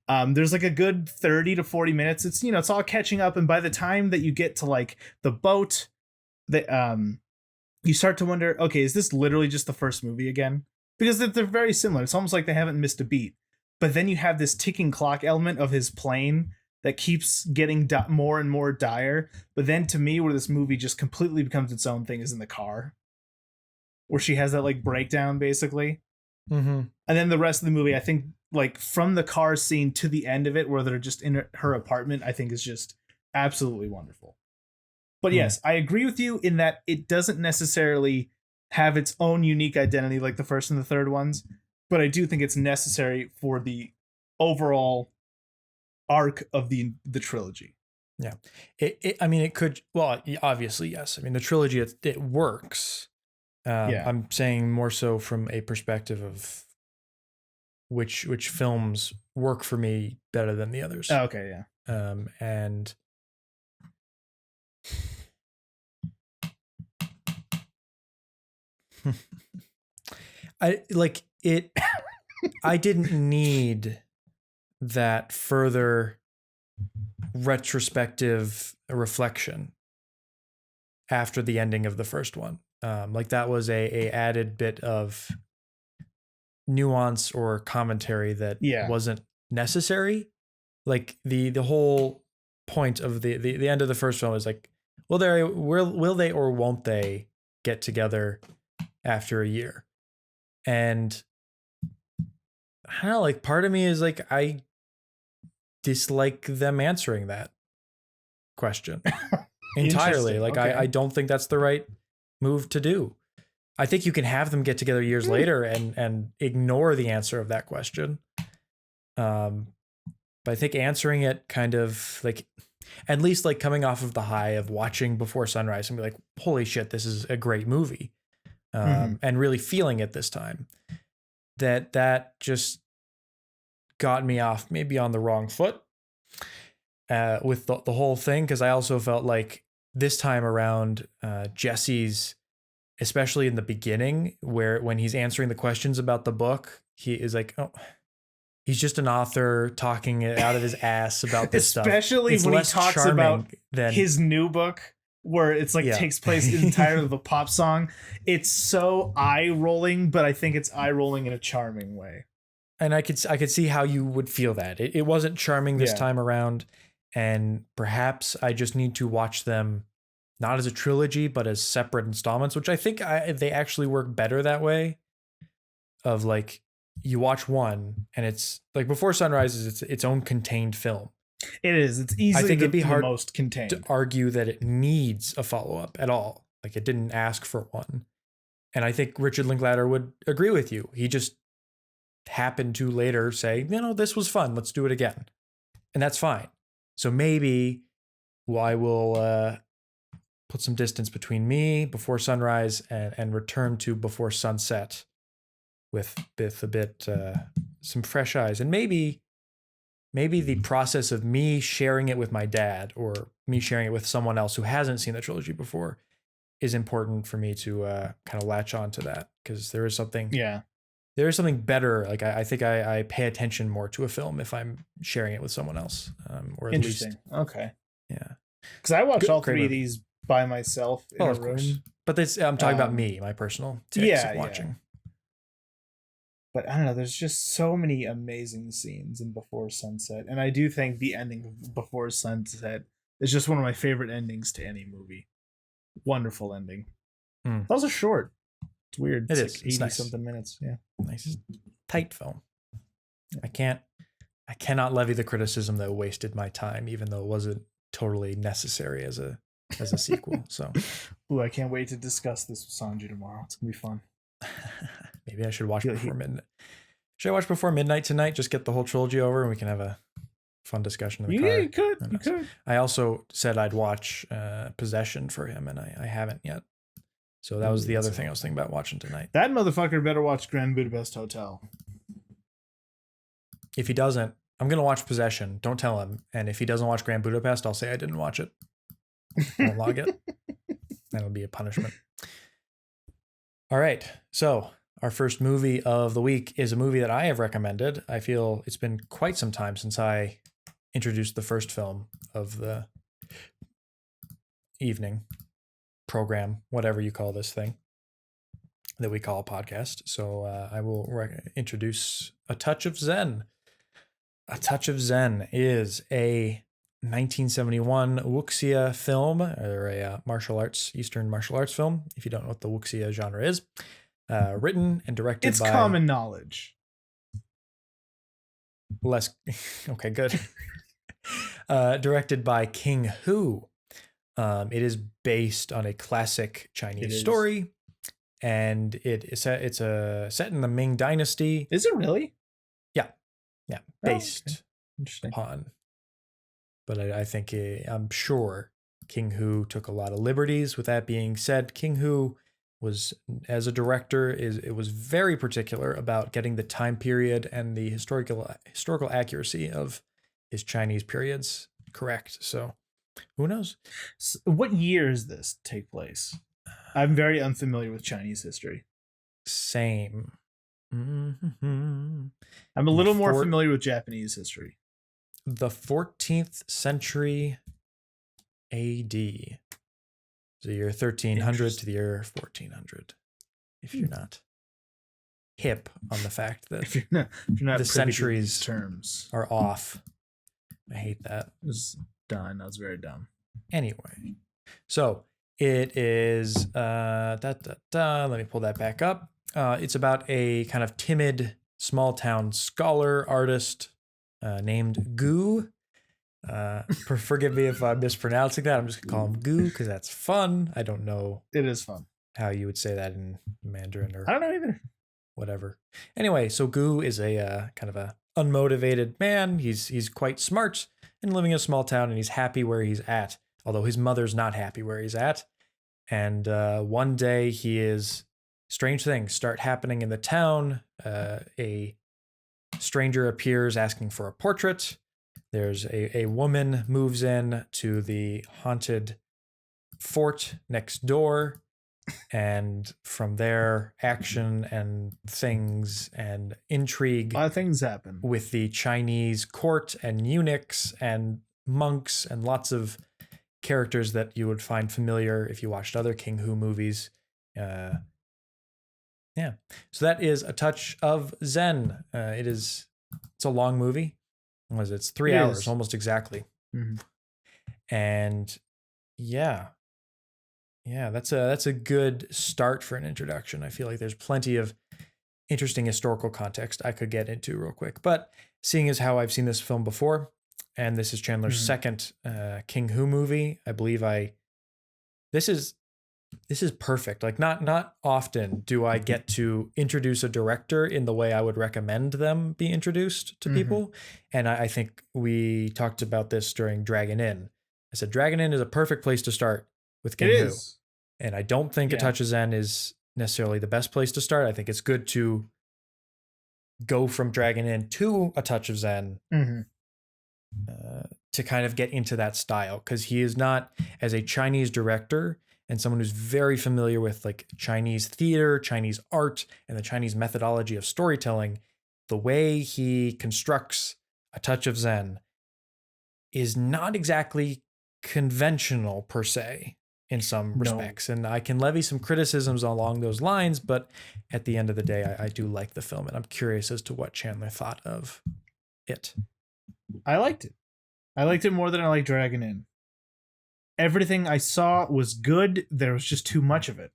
There's like a good 30 to 40 minutes. It's, it's all catching up. And by the time that you get to like the boat, you start to wonder, okay, is this literally just the first movie again? Because they're very similar. It's almost like they haven't missed a beat. but then you have this ticking clock element of his plane that keeps getting more and more dire. But then to me, where this movie just completely becomes its own thing is in the car, where she has that like breakdown basically. Mm-hmm. And then the rest of the movie, I think, like from the car scene to the end of it, where they're just in her apartment, I think is just absolutely wonderful. But yes, I agree with you in that it doesn't necessarily have its own unique identity like the first and the third ones, but I do think it's necessary for the overall arc of the trilogy. Yeah. I mean, it could, well, obviously, yes. I mean, the trilogy, it works. I'm saying more so from a perspective of which films work for me better than the others. Oh, okay, yeah. And I like it. I didn't need that further retrospective reflection after the ending of the first one. Like that was a added bit of nuance or commentary that wasn't necessary. Like the whole point of the end of the first film is like, will they or won't they get together after a year? And I don't know, like part of me is like, I dislike them answering that question entirely. Like I don't think that's the right move to do. I think you can have them get together years later and ignore the answer of that question. But I think answering it kind of like, at least like coming off of the high of watching Before Sunrise and be like, holy shit, this is a great movie. And really feeling it this time. That just got me off maybe on the wrong foot with the whole thing. Cause I also felt like this time around, Jesse's, especially in the beginning when he's answering the questions about the book, he is like, oh, he's just an author talking it out of his ass about this stuff. Especially when he talks about his new book where it's like takes place entirely with a pop song. It's so eye rolling, but I think it's eye rolling in a charming way. And I could see how you would feel that. It wasn't charming this time around. And perhaps I just need to watch them not as a trilogy, but as separate installments, which I think they actually work better that way. Of like, you watch one and it's like Before Sunrise is its own contained film. It is. It's easily I think it'd be hard most contained to argue that it needs a follow-up at all. Like it didn't ask for one. And I think Richard Linklater would agree with you. He just happened to later say, this was fun. Let's do it again. And that's fine. So maybe I will put some distance between me, Before Sunrise, and return to Before Sunset with a bit, some fresh eyes. And maybe the process of me sharing it with my dad or me sharing it with someone else who hasn't seen the trilogy before is important for me to kind of latch on to that, because there is something better. Like I think I pay attention more to a film if I'm sharing it with someone else, or at least. Okay. Yeah. Because I watched all three of these by myself in a room. Course. But I'm talking about me, my personal tics of watching. Yeah. But I don't know, there's just so many amazing scenes in Before Sunset. And I do think the ending of Before Sunset is just one of my favorite endings to any movie. Wonderful ending. It's also short. It's weird. It's like 80 something minutes. Yeah. Nice. Tight film. I cannot levy the criticism that wasted my time, even though it wasn't totally necessary as a sequel. So ooh, I can't wait to discuss this with Sanji tomorrow. It's gonna be fun. Maybe I should watch Before Midnight. Should I watch Before Midnight tonight? Just get the whole trilogy over and we can have a fun discussion in the car. Yeah, you could. I also said I'd watch Possession for him, and I haven't yet. So that was the other thing I was thinking about watching tonight. That motherfucker better watch Grand Budapest Hotel. If he doesn't, I'm going to watch Possession. Don't tell him. And if he doesn't watch Grand Budapest, I'll say I didn't watch it. I'll log it. That'll be a punishment. All right. So our first movie of the week is a movie that I have recommended. I feel it's been quite some time since I introduced the first film of the evening program, whatever you call this thing that we call a podcast. So I will introduce A Touch of Zen, A Touch of Zen is a 1971 wuxia film, or a Eastern martial arts film, if you don't know what the wuxia genre is. Written and directed It's by... common knowledge. Less... Okay, good. Directed by King Hu. It is based on a classic Chinese story, and it's set in the Ming Dynasty. Is it really? Yeah, based upon. But I think I'm sure King Hu took a lot of liberties. With that being said, King Hu was, as a director, it was very particular about getting the time period and the historical accuracy of his Chinese periods correct. So who knows? So what year does this take place? I'm very unfamiliar with Chinese history. Same. Mm-hmm. I'm a little more familiar with Japanese history. The 14th century AD. So year 1300 to the year 1400. If you're not hip on the fact that if you're not the centuries terms are off. I hate that. It was done. That was very dumb. Anyway, so it is let me pull that back up. It's about a kind of timid small town scholar artist named Gu. Forgive me if I'm mispronouncing that. I'm just gonna call him Gu because that's fun. I don't know. It is fun. How you would say that in Mandarin, or I don't know either. Whatever. Anyway, so Gu is a kind of a unmotivated man. He's quite smart and living in a small town, and he's happy where he's at. Although his mother's not happy where he's at. And one day strange things start happening in the town. A stranger appears asking for a portrait. There's a woman moves in to the haunted fort next door. And from there, action and things and intrigue. A lot of things happen. With the Chinese court and eunuchs and monks and lots of characters that you would find familiar if you watched other King Hu movies. Yeah. So that is A Touch of Zen. It's a long movie. It's 3 hours, almost exactly. Mm-hmm. And yeah, that's a good start for an introduction. I feel like there's plenty of interesting historical context I could get into real quick. But seeing as how I've seen this film before, and this is Chandler's second King Hu movie, I believe this is perfect. Like not often do I get to introduce a director in the way I would recommend them be introduced to people. And I think we talked about this during Dragon Inn. I said Dragon Inn is a perfect place to start with King Hu. And I don't think A Touch of Zen is necessarily the best place to start. I think it's good to go from Dragon Inn to A Touch of Zen to kind of get into that style, because he is not, as a Chinese director and someone who's very familiar with like Chinese theater, Chinese art, and the Chinese methodology of storytelling, the way he constructs A Touch of Zen is not exactly conventional per se in some respects. And I can levy some criticisms along those lines, but at the end of the day, I do like the film, and I'm curious as to what Chandler thought of it. I liked it. I liked it more than I liked Dragon Inn. Everything I saw was good. There was just too much of it.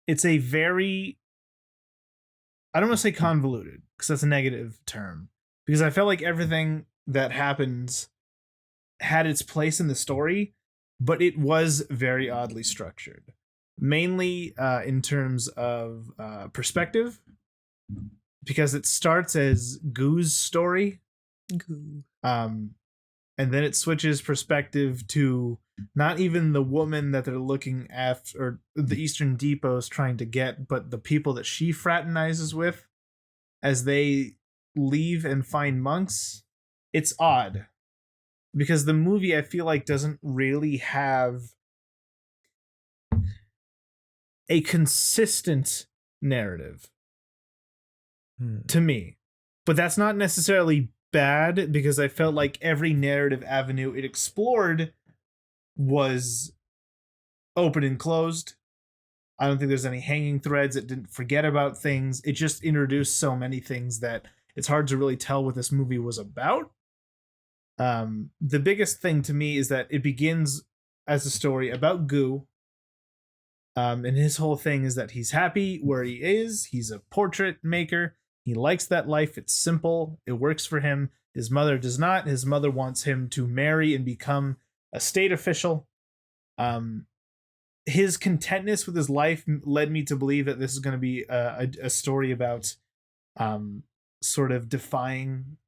It's a very, I don't want to say convoluted, because that's a negative term, because I felt like everything that happens had its place in the story, but it was very oddly structured, mainly in terms of perspective, because it starts as Gu's story, and then it switches perspective to not even the woman that they're looking after, or the Eastern Depot's trying to get, but the people that she fraternizes with as they leave and find monks. It's odd, because the movie, I feel like, doesn't really have a consistent narrative to me. But that's not necessarily bad, because I felt like every narrative avenue it explored was open and closed. I don't think there's any hanging threads. It didn't forget about things. It just introduced so many things that it's hard to really tell what this movie was about. The biggest thing to me is that it begins as a story about Gu. And his whole thing is that he's happy where he is. He's a portrait maker. He likes that life. It's simple. It works for him. His mother does not. His mother wants him to marry and become a state official. His contentness with his life led me to believe that this is going to be a story about sort of defying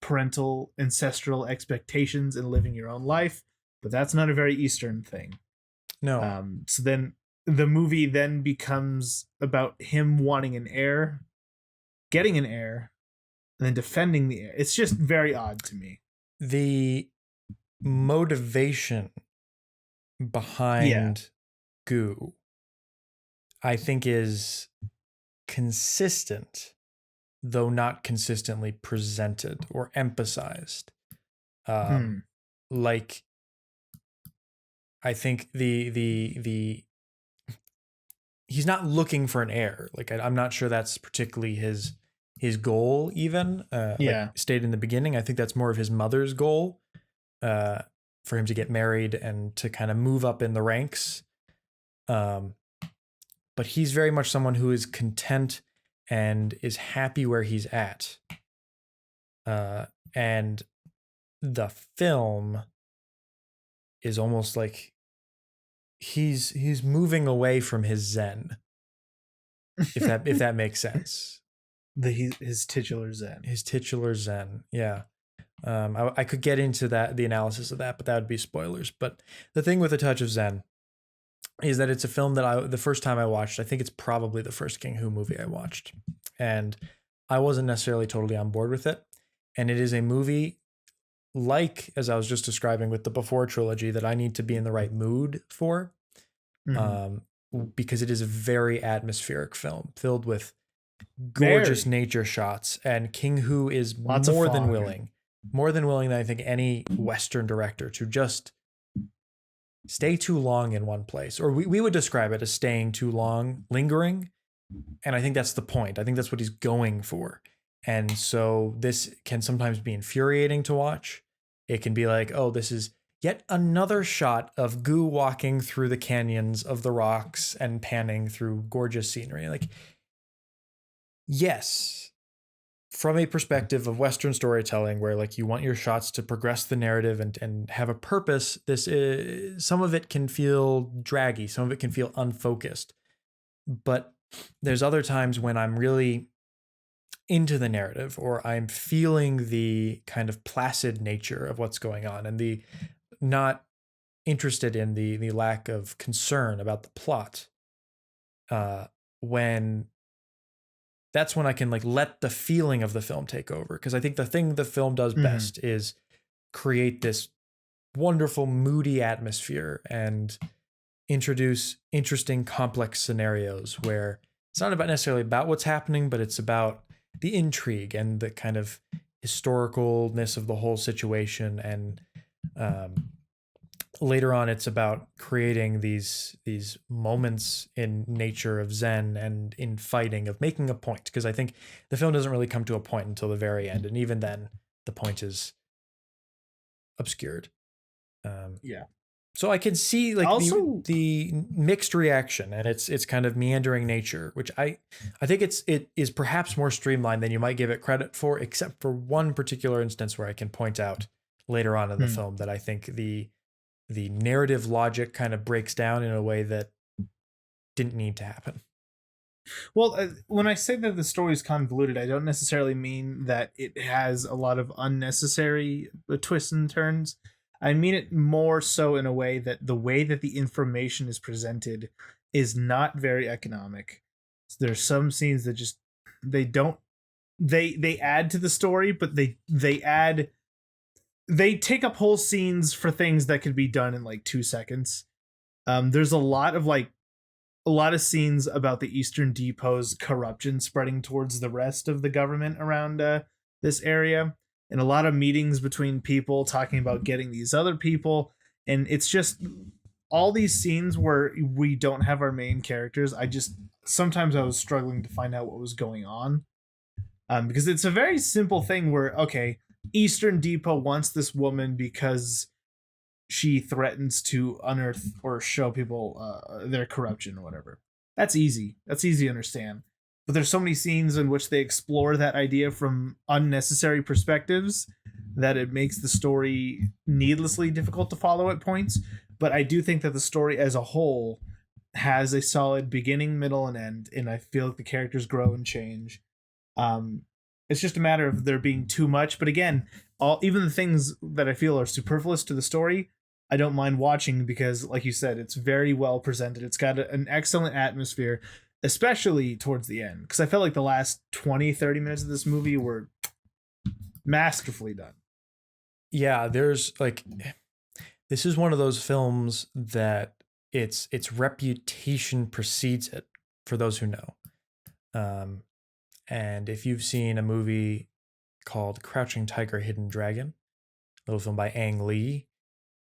parental ancestral expectations and living your own life. But that's not a very Eastern thing. No. So then the movie then becomes about him wanting an heir, getting an heir, and then defending the heir. It's just very odd to me. The motivation behind Gu, I think, is consistent, though not consistently presented or emphasized. Like, I think the he's not looking for an heir. Like, I'm not sure that's particularly his goal, even. Like stated in the beginning, I think that's more of his mother's goal, for him to get married and to kind of move up in the ranks. But he's very much someone who is content and is happy where he's at. And the film is almost like he's moving away from his Zen, if that makes sense. His titular Zen. His titular Zen, yeah. I could get into the analysis of that, but that would be spoilers. But the thing with A Touch of Zen is that it's a film that the first time I watched, I think it's probably the first King Hu movie I watched, and I wasn't necessarily totally on board with it. And it is a movie, like, as I was just describing with the Before trilogy, that I need to be in the right mood for, because it is a very atmospheric film filled with gorgeous nature shots, and King Hu is more than willing than I think any Western director to just stay too long in one place, or we would describe it as staying too long, lingering. And I think that's the point. I think that's what he's going for. And so this can sometimes be infuriating to watch. It can be like, oh, this is yet another shot of Gu walking through the canyons of the rocks and panning through gorgeous scenery. Like, yes, from a perspective of Western storytelling, where like you want your shots to progress the narrative and have a purpose, this is, some of it can feel draggy, some of it can feel unfocused. But there's other times when I'm really into the narrative, or I'm feeling the kind of placid nature of what's going on, and the not interested in the lack of concern about the plot. When that's when I can like let the feeling of the film take over. Because I think the thing the film does best is create this wonderful, moody atmosphere and introduce interesting, complex scenarios where it's not about necessarily about what's happening, but it's about the intrigue and the kind of historicalness of the whole situation. And later on, it's about creating these moments in nature of Zen and in fighting, of making a point. Because I think the film doesn't really come to a point until the very end, and even then, the point is obscured. So I can see like also the mixed reaction, and it's kind of meandering nature, which I think it is perhaps more streamlined than you might give it credit for, except for one particular instance where I can point out later on in the film that I think the narrative logic kind of breaks down in a way that didn't need to happen. Well, when I say that the story is convoluted, I don't necessarily mean that it has a lot of unnecessary twists and turns. I mean it more so in a way that the information is presented is not very economic. So there's some scenes that just they add to the story, but they take up whole scenes for things that could be done in like 2 seconds. There's a lot of scenes about the Eastern Depot's corruption spreading towards the rest of the government around this area, and a lot of meetings between people talking about getting these other people. And it's just all these scenes where we don't have our main characters. Sometimes I was struggling to find out what was going on. Because it's a very simple thing where, okay, Eastern Depot wants this woman because she threatens to unearth or show people their corruption or whatever. That's easy. That's easy to understand. But there's so many scenes in which they explore that idea from unnecessary perspectives that it makes the story needlessly difficult to follow at points. But I do think that the story as a whole has a solid beginning, middle, and end, and I feel like the characters grow and change. It's just a matter of there being too much. But again, even the things that I feel are superfluous to the story, I don't mind watching because, like you said, it's very well presented. It's got an excellent atmosphere, especially towards the end. Because I felt like the last 20-30 minutes of this movie were masterfully done. Yeah, there's like, this is one of those films that its reputation precedes it, for those who know. And if you've seen a movie called Crouching Tiger, Hidden Dragon, a little film by Ang Lee,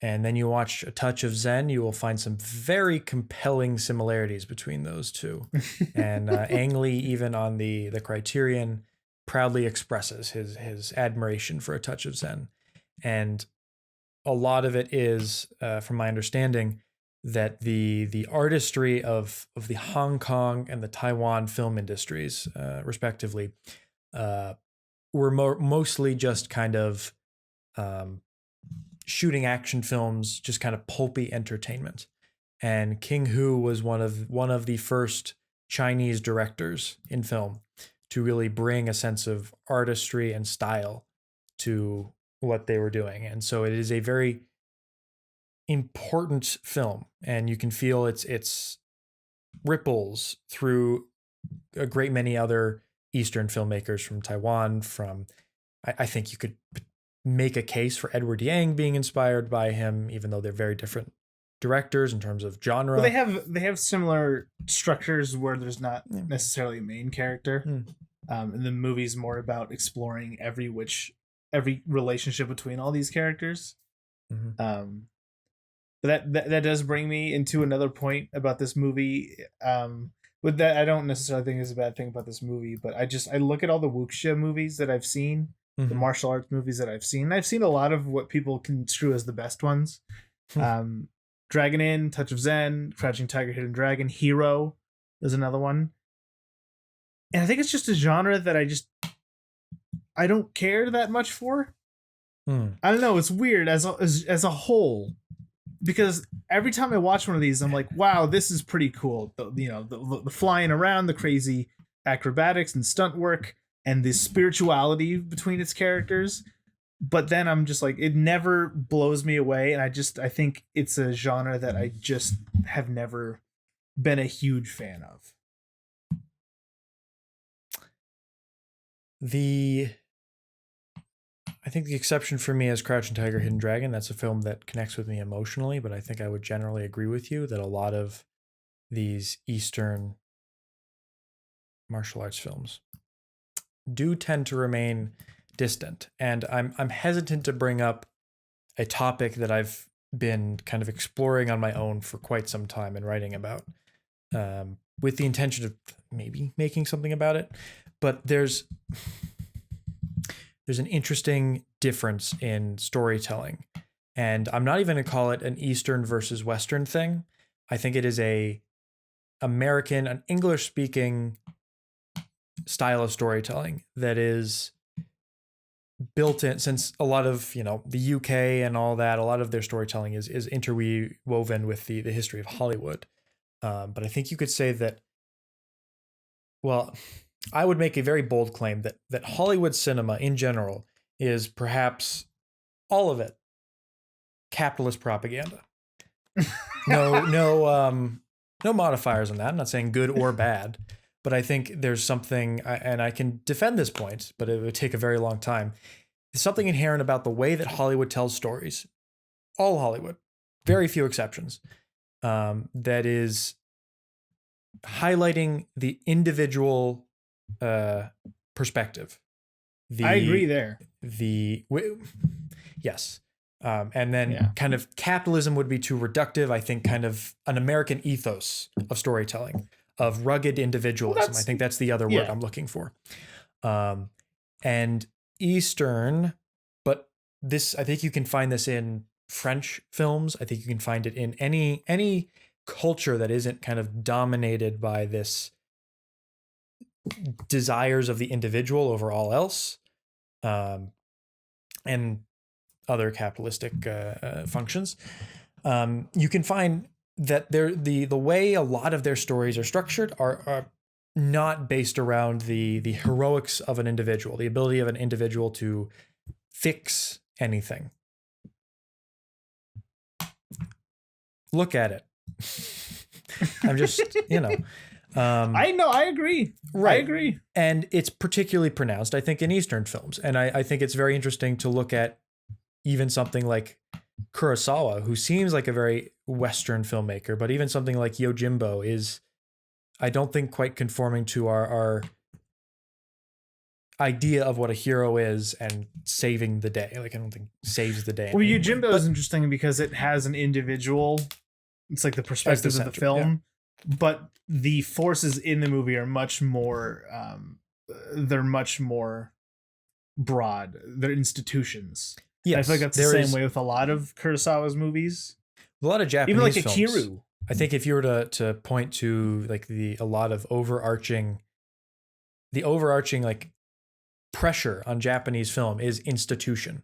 and then you watch A Touch of Zen, you will find some very compelling similarities between those two. And Ang Lee, even on the Criterion, proudly expresses his admiration for A Touch of Zen. And a lot of it is, from my understanding, that the artistry of the Hong Kong and the Taiwan film industries, respectively, were mostly just kind of shooting action films, just kind of pulpy entertainment. And King Hu was one of the first Chinese directors in film to really bring a sense of artistry and style to what they were doing. And so it is a very important film, and you can feel its ripples through a great many other Eastern filmmakers from Taiwan. I think you could make a case for Edward Yang being inspired by him, even though they're very different directors in terms of genre. Well, they have similar structures where there's not necessarily a main character. And the movie's more about exploring every relationship between all these characters. Mm-hmm. But that does bring me into another point about this movie. With that, I don't necessarily think is a bad thing about this movie, but I look at all the wuxia movies that I've seen, the martial arts movies that I've seen. I've seen a lot of what people construe as the best ones. Dragon Inn, Touch of Zen, Crouching Tiger, Hidden Dragon, Hero is another one. And I think it's just a genre that I don't care that much for. I don't know. It's weird as a whole, because every time I watch one of these, I'm like, wow, this is pretty cool. The flying around, the crazy acrobatics and stunt work, and the spirituality between its characters. But then I'm just like, it never blows me away. And I think it's a genre that I just have never been a huge fan of. I think the exception for me is Crouching Tiger, Hidden Dragon. That's a film that connects with me emotionally, but I think I would generally agree with you that a lot of these Eastern martial arts films do tend to remain distant. And I'm hesitant to bring up a topic that I've been kind of exploring on my own for quite some time and writing about, with the intention of maybe making something about it. But there's an interesting difference in storytelling. And I'm not even going to call it an Eastern versus Western thing. I think it is an English-speaking style of storytelling that is built in, since a lot of, the UK and all that, a lot of their storytelling is interwoven with the history of Hollywood. But I think you could say that, well, I would make a very bold claim that Hollywood cinema in general is perhaps all of it capitalist propaganda. No modifiers on that. I'm not saying good or bad, but I think there's something, and I can defend this point, but it would take a very long time. There's something inherent about the way that Hollywood tells stories, all Hollywood, very few exceptions, that is highlighting the individual perspective. I agree there. Yes. And then kind of capitalism would be too reductive. I think kind of an American ethos of storytelling, of rugged individualism. I think that's the other word I'm looking for. and Eastern, but this, I think you can find this in French films. I think you can find it in any culture that isn't kind of dominated by this desires of the individual over all else, and other capitalistic functions. You can find that the way a lot of their stories are structured are not based around the heroics of an individual, the ability of an individual to fix anything. Look at it. I'm just, I know, I agree. Right. I agree. And it's particularly pronounced, I think, in Eastern films. And I think it's very interesting to look at even something like Kurosawa, who seems like a very Western filmmaker, but even something like Yojimbo is, I don't think, quite conforming to our idea of what a hero is and saving the day. Like, I don't think saves the day. Well, Yojimbo is interesting because it has an individual. It's like the perspective of the film, but the forces in the movie are much more. They're much more broad. They're institutions. Yes, I feel like that's the same way with a lot of Kurosawa's movies. A lot of Japanese even like films. Akiru. I think if you were to point to like a lot of overarching like pressure on Japanese film is institution,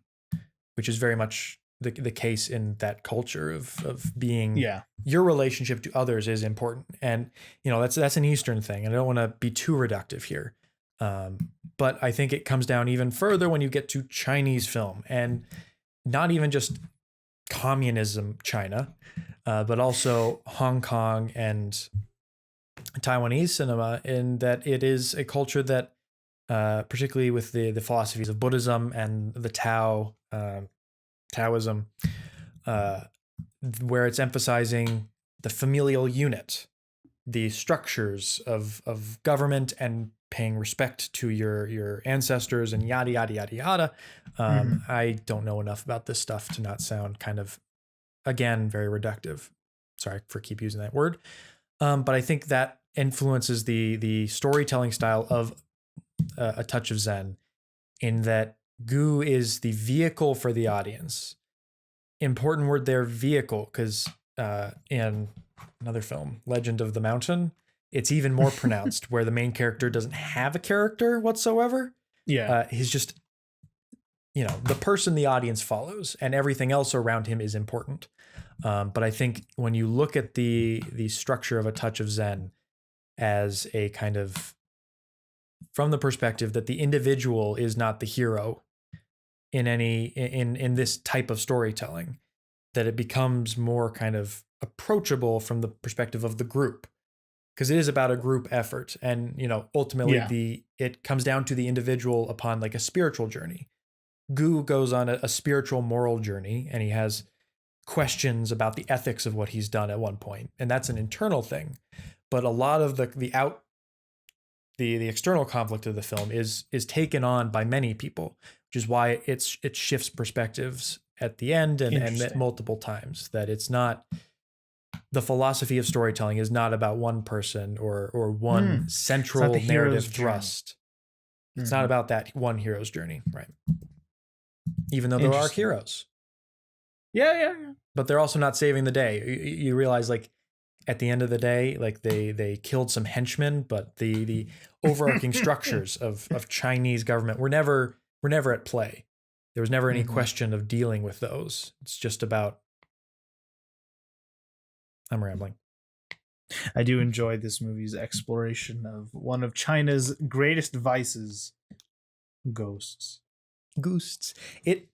which is very much the case in that culture of being, your relationship to others is important. And, that's an Eastern thing. And I don't want to be too reductive here. But I think it comes down even further when you get to Chinese film, and not even just communism China, but also Hong Kong and Taiwanese cinema, in that it is a culture that, particularly with the philosophies of Buddhism and the Taoism, where it's emphasizing the familial unit, the structures of government, and paying respect to your ancestors, and yada yada yada yada. I don't know enough about this stuff to not sound kind of, again, very reductive. Sorry for keep using that word. But I think that influences the storytelling style of A Touch of Zen, in that Gu is the vehicle for the audience. Important word there, vehicle, because in another film, Legend of the Mountain, it's even more pronounced, where the main character doesn't have a character whatsoever. Yeah. He's just, the person the audience follows, and everything else around him is important. But I think when you look at the structure of A Touch of Zen as a kind of, from the perspective that the individual is not the hero in this type of storytelling, that it becomes more kind of approachable from the perspective of the group, because it is about a group effort. And, ultimately it comes down to the individual upon like a spiritual journey. Gu goes on a spiritual moral journey, and he has questions about the ethics of what he's done at one point. And that's an internal thing. But a lot of the external conflict of the film is taken on by many people, which is why it shifts perspectives at the end and multiple times. That it's not, the philosophy of storytelling is not about one person or one central narrative thrust. It's not about that one hero's journey, right? Even though there are heroes. Yeah. But they're also not saving the day. You realize, like, at the end of the day, like they killed some henchmen, but the overarching structures of Chinese government were never at play. There was never any question of dealing with those. It's just about, I'm rambling. I do enjoy this movie's exploration of one of China's greatest vices, ghosts. It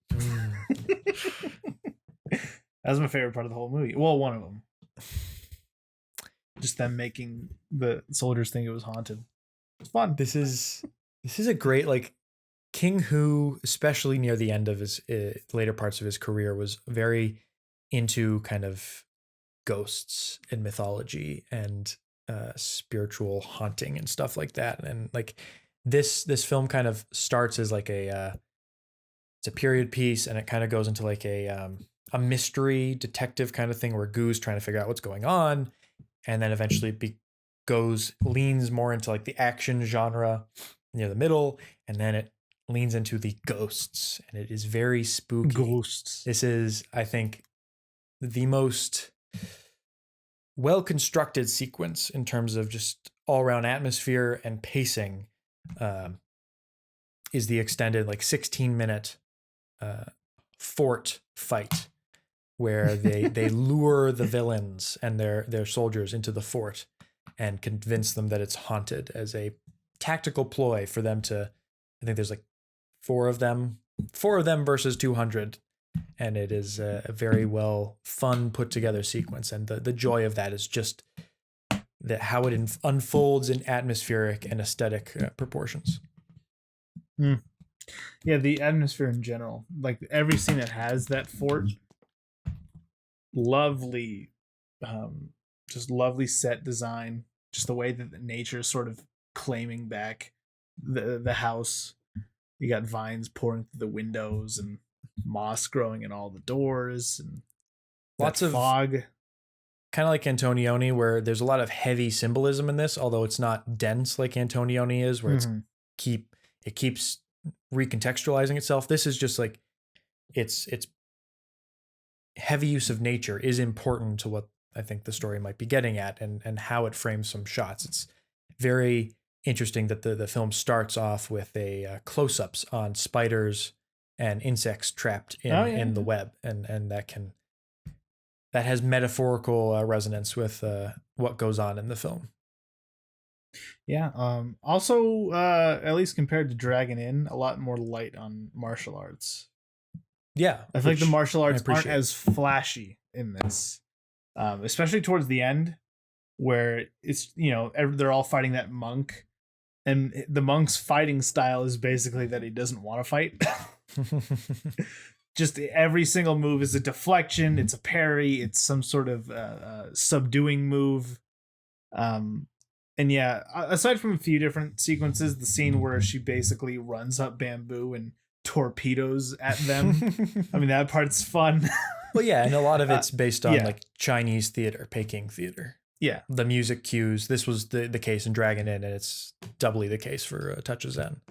That was my favorite part of the whole movie. Well, one of them. Just them making the soldiers think it was haunted. It's fun. This is a great, like, King Hu, especially near the end of his later parts of his career, was very into kind of ghosts and mythology and spiritual haunting and stuff like that. And like this film kind of starts as like it's a period piece, and it kind of goes into like a mystery detective kind of thing, where Gu's trying to figure out what's going on. And then eventually leans more into like the action genre near the middle. And then it leans into the ghosts, and it is very spooky. Ghosts. This is, I think, the most well-constructed sequence in terms of just all-around atmosphere and pacing. Is the extended 16-minute fort fight where they lure the villains and their soldiers into the fort and convince them that it's haunted as a tactical ploy for them to. I think there's four of them versus 200, and it is a very well fun put together sequence, and the joy of that is just that how it unfolds in atmospheric and aesthetic proportions. Yeah, the atmosphere in general, every scene that has that fort, lovely, just lovely set design, just the way that the nature is sort of claiming back the house. You got vines pouring through the windows and moss growing in all the doors, and lots of fog. Kind of like Antonioni, where there's a lot of heavy symbolism in this, although it's not dense like Antonioni is, where it keeps recontextualizing itself. This is just it's heavy use of nature is important to what I think the story might be getting at, and how it frames some shots. It's very interesting that the film starts off with a close-ups on spiders and insects trapped in the web, and that has metaphorical resonance with what goes on in the film. Yeah. Also, at least compared to Dragon Inn, a lot more light on martial arts. Yeah, I feel like the martial arts aren't as flashy in this, especially towards the end, where it's they're all fighting that monk, and the monk's fighting style is basically that he doesn't want to fight. Just every single move is a deflection, it's a parry, it's some sort of subduing move. And yeah, aside from a few different sequences, the scene where she basically runs up bamboo and torpedoes at them, I mean, that part's fun. Well, yeah, and a lot of it's based on Chinese theater, Peking theater. Yeah. The music cues. This was the case in Dragon Inn, and it's doubly the case for Touch of Zen.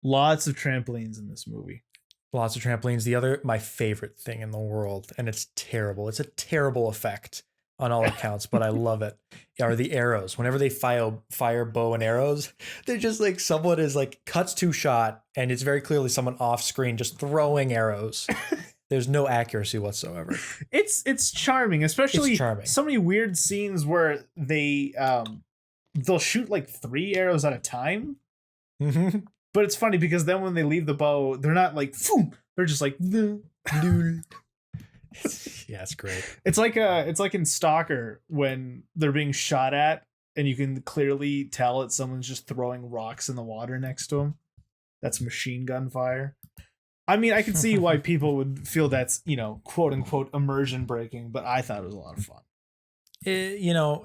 Lots of trampolines in this movie. Lots of trampolines. My favorite thing in the world, and it's terrible. It's a terrible effect on all accounts, but I love it, are the arrows. Whenever they fire bow and arrows, they're just someone is cuts to shot, and it's very clearly someone off screen just throwing arrows. There's no accuracy whatsoever. It's charming, especially so many weird scenes where they'll shoot 3 arrows at a time. Mm-hmm. But it's funny because then when they leave the bow, they're not Phoom! They're just Yeah, it's great. It's like in Stalker when they're being shot at, and you can clearly tell that someone's just throwing rocks in the water next to them. That's machine gun fire. I mean, I can see why people would feel that's, quote unquote immersion breaking, but I thought it was a lot of fun.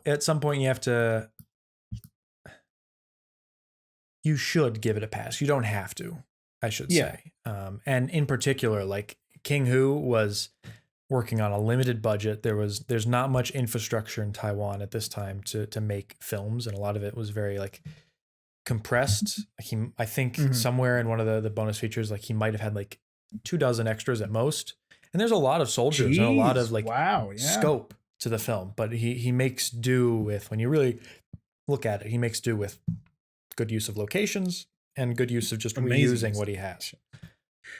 At some point you should give it a pass. You don't have to, I should say. And in particular, King Hu was working on a limited budget. There's not much infrastructure in Taiwan at this time to make films, and a lot of it was very compressed. I think somewhere in one of the bonus features, he might have had 24 extras at most. And there's a lot of soldiers and a lot of scope to the film, but he makes do with, when you really look at it, he makes do with good use of locations and good use of just reusing what he has.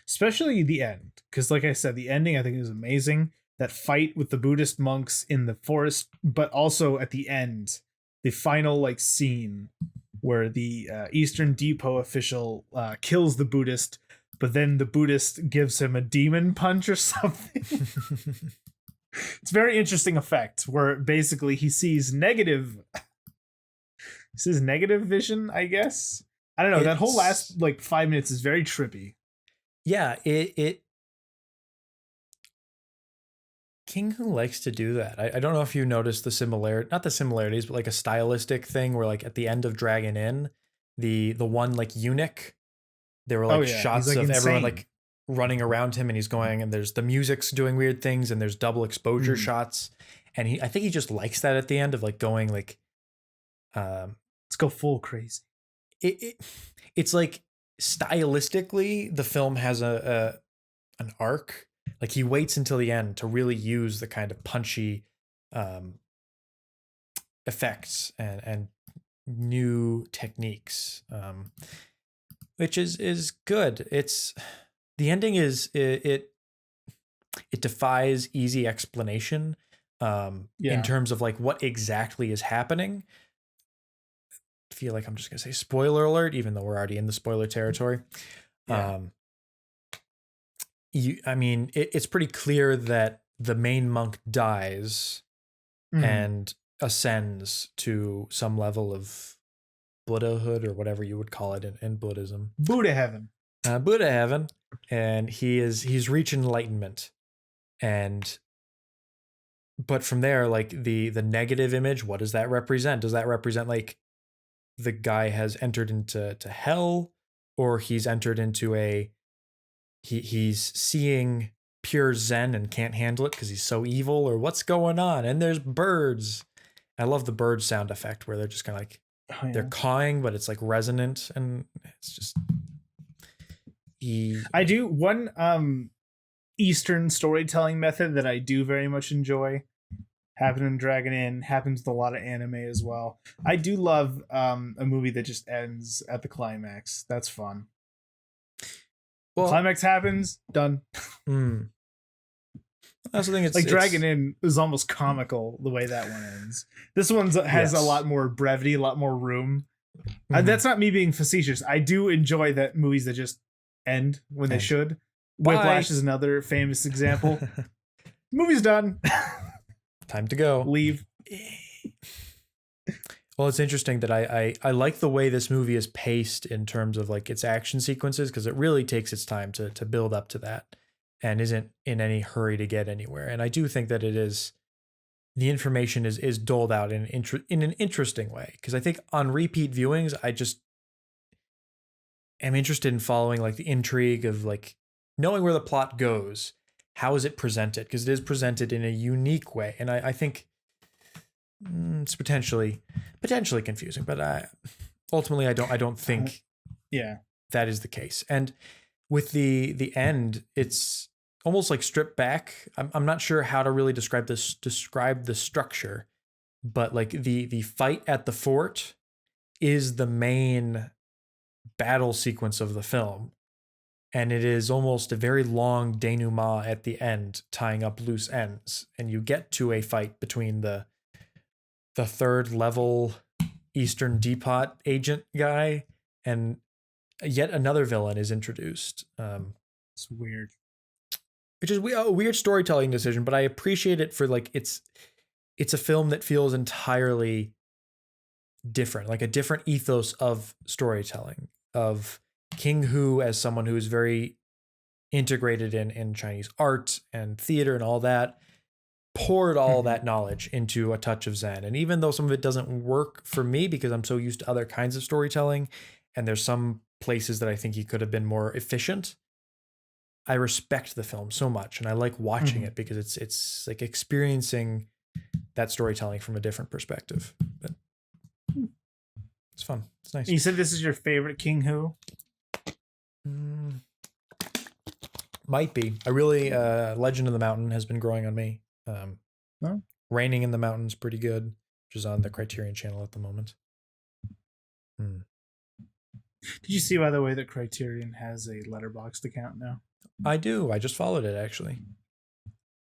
Especially the end, because like I said, the ending I think is amazing. That fight with the Buddhist monks in the forest, but also at the end, the final scene where the Eastern Depot official kills the Buddhist, but then the Buddhist gives him a demon punch or something. It's a very interesting effect where basically he sees negative vision, I guess. I don't know. That whole last 5 minutes is very trippy. Yeah, King Hu likes to do that. I don't know if you noticed not the similarities, but a stylistic thing where at the end of Dragon Inn, the one eunuch, there were shots of insane. Everyone running around him, and he's going, and there's the music's doing weird things, and there's double exposure shots, and I think he just likes that at the end of going let's go full crazy. It's stylistically, the film has an arc. Like he waits until the end to really use the kind of punchy effects and new techniques, which is good. It's the ending is it defies easy explanation in terms of like what exactly is happening. I feel like I'm just gonna say spoiler alert, even though we're already in the spoiler territory. I mean, it's pretty clear that the main monk dies and ascends to some level of Buddhahood or whatever you would call it in Buddhism. Buddha heaven. Buddha heaven. And he's reached enlightenment. But from there, like the negative image, what does that represent? Does that represent like the guy has entered into hell, or he's entered into he's seeing pure Zen and can't handle it because he's so evil, or what's going on? And there's birds. I love the bird sound effect where they're just kind of like they're cawing, but it's like resonant, and it's just. I do one Eastern storytelling method that I do very much enjoy. Happened in Dragon Inn, happens with a lot of anime as well. I do love a movie that just ends at the climax. That's fun. Well, climax happens, done. I also think it's like Dragon Inn is almost comical the way that one ends. This one has a lot more brevity, a lot more room. That's not me being facetious. I do enjoy that movies that just end when they should. Bye. Whiplash is another famous example. Movie's done. Time to go. Leave. Well, it's interesting that I like the way this movie is paced in terms of like its action sequences, because it really takes its time to build up to that and isn't in any hurry to get anywhere. And I do think that the information is doled out in an interesting way, because I think on repeat viewings, I just am interested in following like the intrigue of like knowing where the plot goes. How is it presented? Because it is presented in a unique way. And I think it's potentially confusing, but ultimately I don't think that is the case. And with the end, it's almost like stripped back. I'm not sure how to really describe the structure, but like the fight at the fort is the main battle sequence of the film. And it is almost a very long denouement at the end, tying up loose ends. And you get to a fight between the third level Eastern Depot agent guy, and yet another villain is introduced. It's weird. Which is a weird storytelling decision, but I appreciate it for like it's a film that feels entirely different, like a different ethos of storytelling, of King Hu as someone who is very integrated in Chinese art and theater and all that, poured all that knowledge into A Touch of Zen. And even though some of it doesn't work for me because I'm so used to other kinds of storytelling, and there's some places that I think he could have been more efficient, I respect the film so much, and I like watching it because it's like experiencing that storytelling from a different perspective. But it's fun. It's nice. You said this is your favorite King Hu? Might be. I really Legend of the Mountain has been growing on me. Raining in the Mountain's pretty good, which is on the Criterion Channel at the moment. Did you see, by the way, that Criterion has a Letterboxd account now? I do. I just followed it, actually.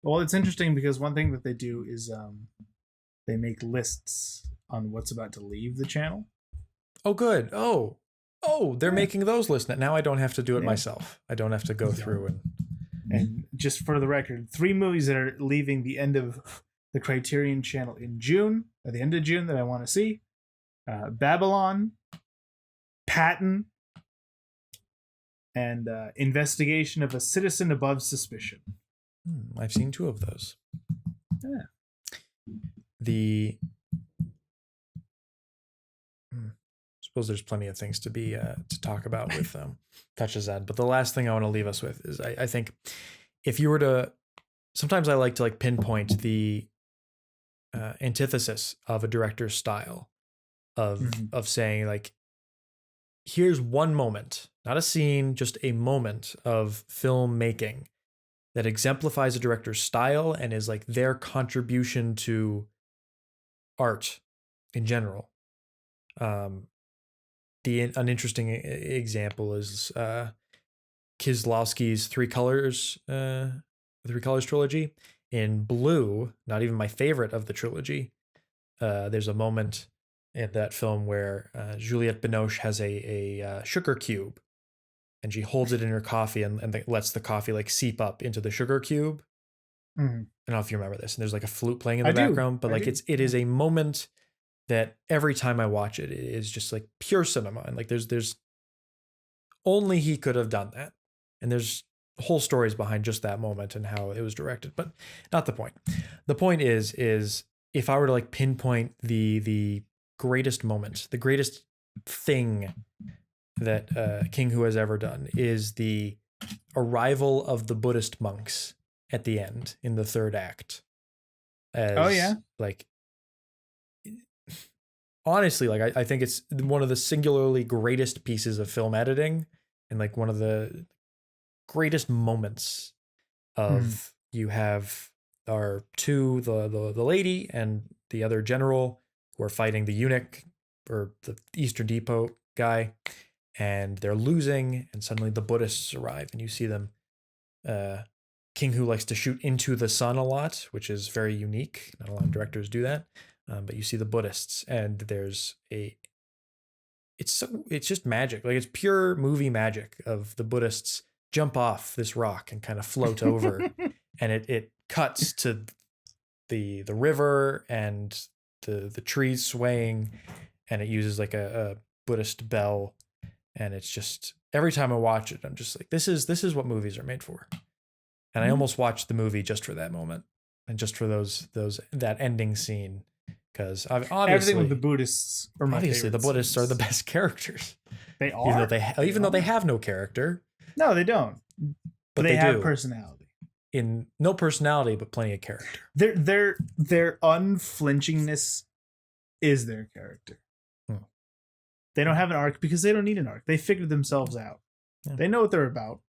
Well, it's interesting because one thing that they do is they make lists on what's about to leave the channel. Oh, good. Oh, they're making those lists. Now I don't have to do it myself. I don't have to go through and just for the record, 3 movies that are leaving the end of the Criterion Channel in June, or the end of June, that I want to see. Babylon, Patton, and Investigation of a Citizen Above Suspicion. I've seen 2 of those. Yeah. I suppose there's plenty of things to be to talk about with Touch of Zen, but the last thing I want to leave us with is I think if you were to, sometimes I like to like pinpoint the antithesis of a director's style of saying like, here's one moment not a scene, just a moment of filmmaking that exemplifies a director's style and is like their contribution to art in general. An interesting example is Kieslowski's Three Colors trilogy. In Blue, not even my favorite of the trilogy, there's a moment in that film where Juliette Binoche has a sugar cube, and she holds it in her coffee and lets the coffee like seep up into the sugar cube. Mm-hmm. I don't know if you remember this. And there's like a flute playing in the background, but like it is a moment that every time I watch it, it is just like pure cinema. And like there's only he could have done that. And there's whole stories behind just that moment and how it was directed, but not the point. The point is if I were to like pinpoint the greatest moment, the greatest thing that King Hu has ever done is the arrival of the Buddhist monks at the end in the third act. Like, honestly, like I think it's one of the singularly greatest pieces of film editing and like one of the greatest moments of you have our the lady and the other general who are fighting the eunuch or the Eastern Depot guy, and they're losing, and suddenly the Buddhists arrive and you see them. King Hu likes to shoot into the sun a lot, which is very unique. Not a lot of directors do that. But you see the Buddhists, and there's it's just magic. Like, it's pure movie magic of the Buddhists jump off this rock and kind of float over, and it cuts to the river and the trees swaying, and it uses like a Buddhist bell, and it's just, every time I watch it, I'm just like, this is what movies are made for. And I almost watched the movie just for that moment and just for that ending scene, because obviously everything with the Buddhists are my obviously the Buddhists scenes. are the best characters. They are, even though they have no character. No, they don't. But they have personality. In no personality, but plenty of character. Their unflinchingness is their character. They don't have an arc because they don't need an arc. They figured themselves out. Yeah. They know what they're about.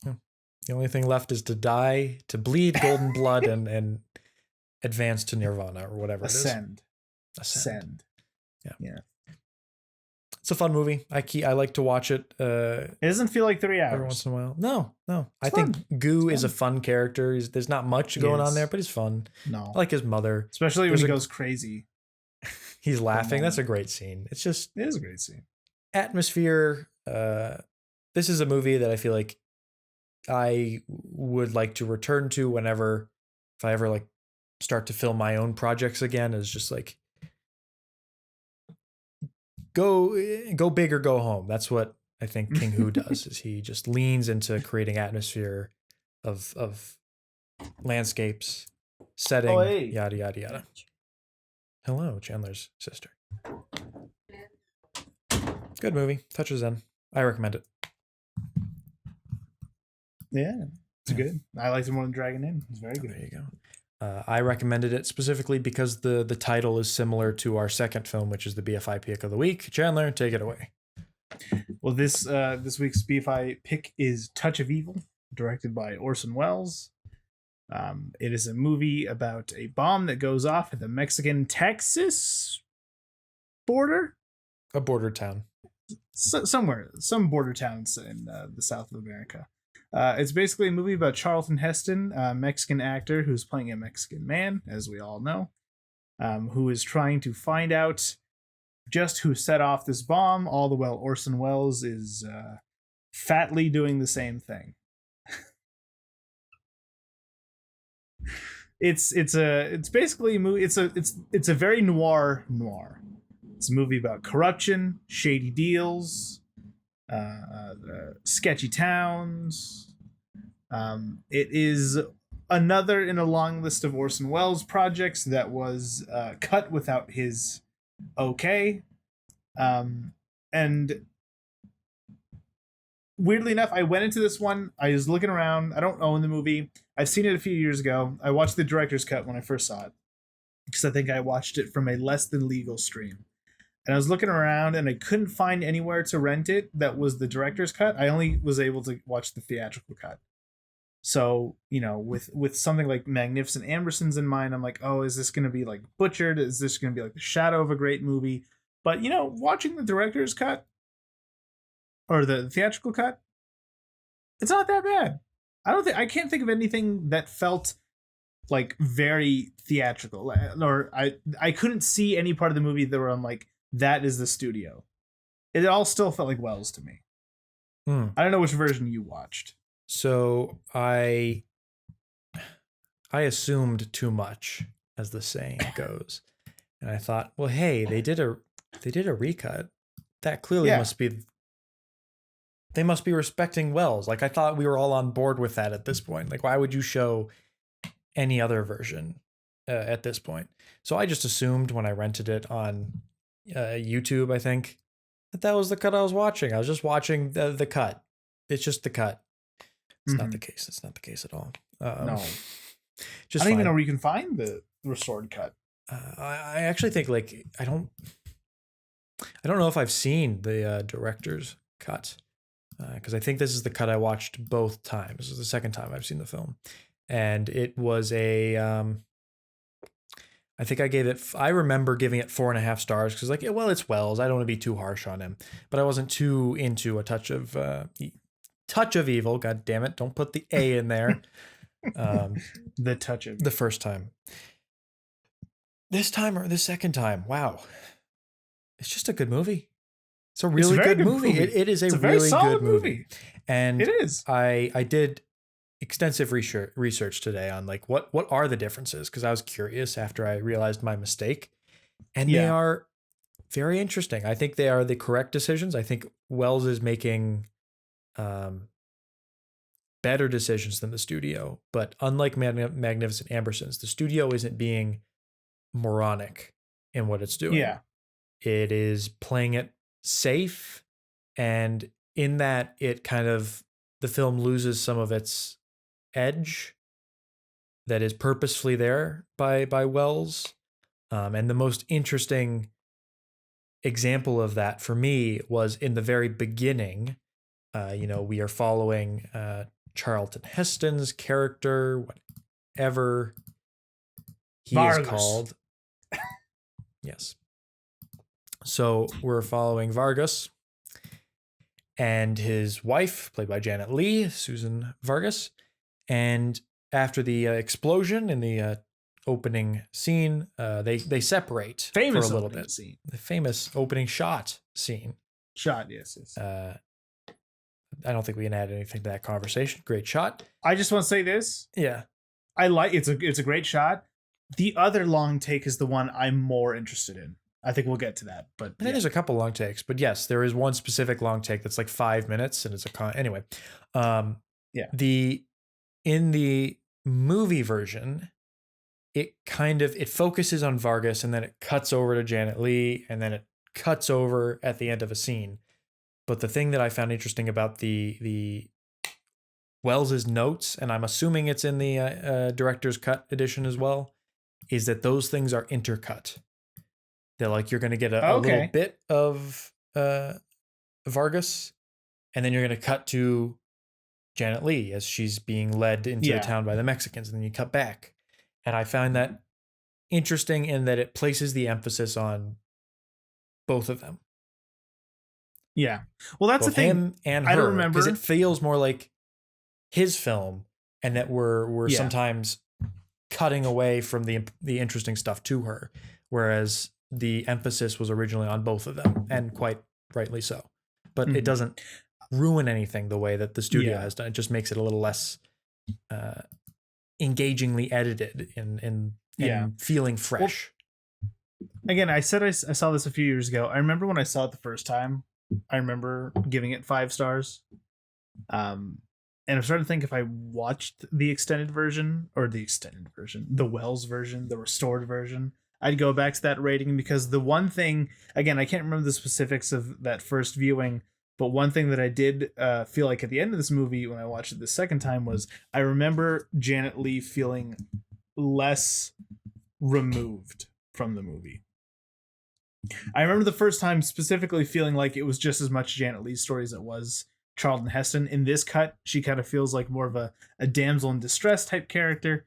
The only thing left is to die, to bleed golden blood, and advance to nirvana or whatever Ascend. It is. Ascend. Yeah. It's a fun movie. I like to watch it. It doesn't feel like 3 hours. Every once in a while. No. I think Gu is a fun character. There's not much going on there, but he's fun. No. I like his mother. Especially when he goes crazy. He's laughing. That's a great scene. It is a great scene. Atmosphere. This is a movie that I feel like I would like to return to whenever, if I ever like start to film my own projects again, is just like go big or go home. That's what I think King Hu does, is he just leans into creating atmosphere of landscapes, setting, yada yada yada. Hello, Chandler's sister. Good movie. Touch of Zen. I recommend it. Yeah, it's good. I liked it more than Dragon Inn. It's very good. There you go. I recommended it specifically because the title is similar to our second film, which is the BFI pick of the week. Chandler, take it away. Well, this week's BFI pick is Touch of Evil, directed by Orson Welles. It is a movie about a bomb that goes off at the Mexican-Texas border. A border town. Somewhere, some border towns in the South of America. It's basically a movie about Charlton Heston, a Mexican actor who's playing a Mexican man, as we all know, who is trying to find out just who set off this bomb, all the while Orson Welles is fatly doing the same thing. It's basically a movie. It's a very noir. It's a movie about corruption, shady deals, sketchy towns. It is another in a long list of Orson Welles projects that was cut without his okay. And weirdly enough, I went into this one, I was looking around. I don't own the movie. I've seen it a few years ago. I watched the director's cut when I first saw it, because I think I watched it from a less than legal stream. and I was looking around and I couldn't find anywhere to rent it that was the director's cut. I only was able to watch the theatrical cut. So, with something like Magnificent Ambersons in mind, I'm like, oh, is this going to be like butchered? Is this going to be like the shadow of a great movie? But, watching the director's cut or the theatrical cut, it's not that bad. I can't think of anything that felt like very theatrical, or I couldn't see any part of the movie that where I'm like, that is the studio. It all still felt like Wells to me. I don't know which version you watched. So I assumed too much, as the saying goes, and I thought, well, hey, they did a recut. That clearly they must be respecting Wells. Like, I thought we were all on board with that at this point. Like, why would you show any other version at this point? So I just assumed when I rented it on YouTube, I think, that was the cut I was watching. I was just watching the cut. It's just the cut. It's not the case. It's not the case at all. No. Just I don't even know where you can find the restored cut. I actually think, like, I don't know if I've seen the director's cut, because I think this is the cut I watched both times. This is the second time I've seen the film, and it was I think I remember giving it 4.5 stars because, like, well, it's Wells. I don't want to be too harsh on him, but I wasn't too into a touch of evil. God damn it! Don't put the A in there. The touch of the first time. This time or the second time? Wow, it's just a good movie. It's a really good movie. It is a really good movie, and it is. I did extensive research today on, like, what are the differences, because I was curious after I realized my mistake, and they are very interesting. I think they are the correct decisions. I think Wells is making better decisions than the studio, but unlike Magnificent Ambersons, the studio isn't being moronic in what it's doing. Yeah, it is playing it safe, and in that, it kind of, the film loses some of its edge that is purposefully there by Wells. And the most interesting example of that for me was in the very beginning. We are following Charlton Heston's character, whatever he Vargas. is called. Yes. So we're following Vargas and his wife, played by Janet Leigh, Susan Vargas. And after the explosion in the opening scene, they separate for a little bit. Scene. The famous opening shot scene. Yes. I don't think we can add anything to that conversation. Great shot. I just want to say this. Yeah, I like it's a great shot. The other long take is the one I'm more interested in. I think we'll get to that, but I think there's a couple long takes, but yes, there is one specific long take that's like 5 minutes, and it's anyway. In the movie version, it focuses on Vargas, and then it cuts over to Janet Leigh, and then it cuts over at the end of a scene. But the thing that I found interesting about the Wells's notes, and I'm assuming it's in the director's cut edition as well, is that those things are intercut. They're like, you're going to get a little bit of Vargas, and then you're going to cut to Janet Leigh as she's being led into the town by the Mexicans, and then you cut back. And I find that interesting in that it places the emphasis on both of them. Yeah. Well, that's both the thing. Him and her, I don't remember, because it feels more like his film, and that we're sometimes cutting away from the interesting stuff to her, whereas the emphasis was originally on both of them, and quite rightly so. But it doesn't ruin anything the way that the studio has done. It just makes it a little less engagingly edited and feeling fresh. Well, again, I said I saw this a few years ago. I remember when I saw it the first time, I remember giving it 5 stars. And I'm starting to think if I watched the extended version, the Wells version, the restored version, I'd go back to that rating, because the one thing, again, I can't remember the specifics of that first viewing, but one thing that I did feel like at the end of this movie when I watched it the second time was I remember Janet Leigh feeling less removed from the movie. I remember the first time specifically feeling like it was just as much Janet Leigh's story as it was Charlton Heston. In this cut, she kind of feels like more of a damsel in distress type character.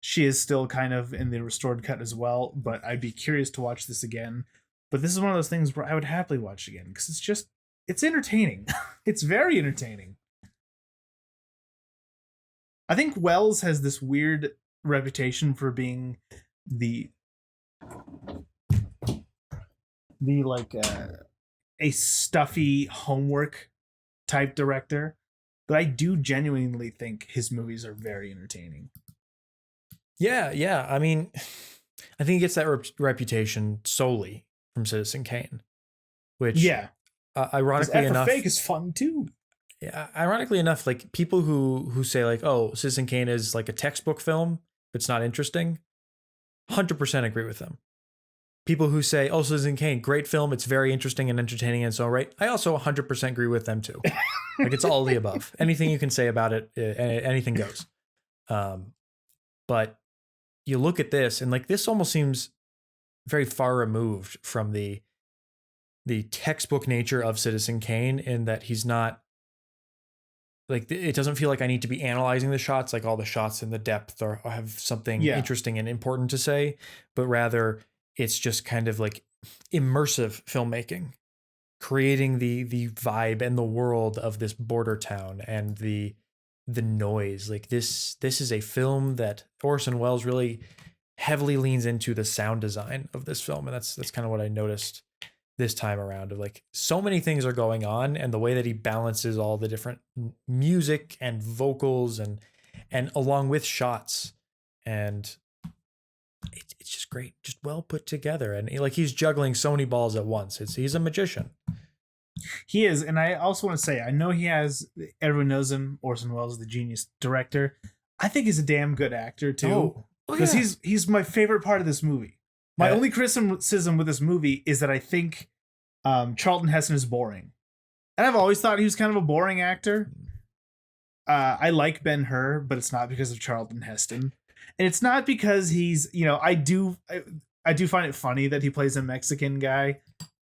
She is still kind of in the restored cut as well, but I'd be curious to watch this again. But this is one of those things where I would happily watch again because it's entertaining. It's very entertaining. I think Wells has this weird reputation for being the like a stuffy homework type director, but I do genuinely think his movies are very entertaining. Yeah. I mean, I think he gets that reputation solely from Citizen Kane, which ironically enough, Fake is fun too. Yeah, ironically enough, like people who say like, oh, Citizen Kane is like a textbook film, it's not interesting. 100% agree with them. People who say, oh, Citizen Kane, great film, it's very interesting and entertaining and so right. I also 100% agree with them too. Like it's all the above. Anything you can say about it, anything goes. But you look at this and like this almost seems very far removed from the textbook nature of Citizen Kane in that he's not like, it doesn't feel like I need to be analyzing the shots, like all the shots in the depth or have something interesting and important to say, but rather it's just kind of like immersive filmmaking, creating the vibe and the world of this border town and the noise. Like this is a film that Orson Welles really heavily leans into the sound design of this film. And that's kind of what I noticed this time around, of like so many things are going on and the way that he balances all the different music and vocals and along with shots, and it's just great, just well put together. And like he's juggling so many balls at once. He's a magician. He is. And I also want to say, I know everyone knows him, Orson Welles, the genius director. I think he's a damn good actor too. Because he's my favorite part of this movie. My only criticism with this movie is that I think Charlton Heston is boring. And I've always thought he was kind of a boring actor. I like Ben-Hur, but it's not because of Charlton Heston. And it's not because he's, I do find it funny that he plays a Mexican guy.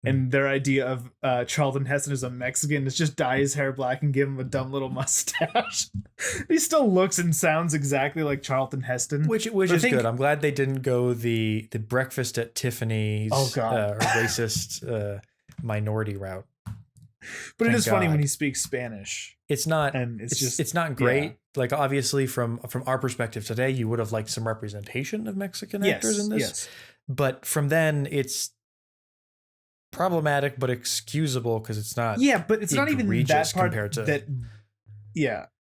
And their idea of Charlton Heston as a Mexican is just dye his hair black and give him a dumb little mustache. He still looks and sounds exactly like Charlton Heston, which is good. I'm glad they didn't go the Breakfast at Tiffany's racist minority route. But it is funny when he speaks Spanish. It's not, and it's not great. Yeah. Like obviously from our perspective today, you would have liked some representation of Mexican actors in this. Yes. But from then it's problematic but excusable because it's not but it's not even that part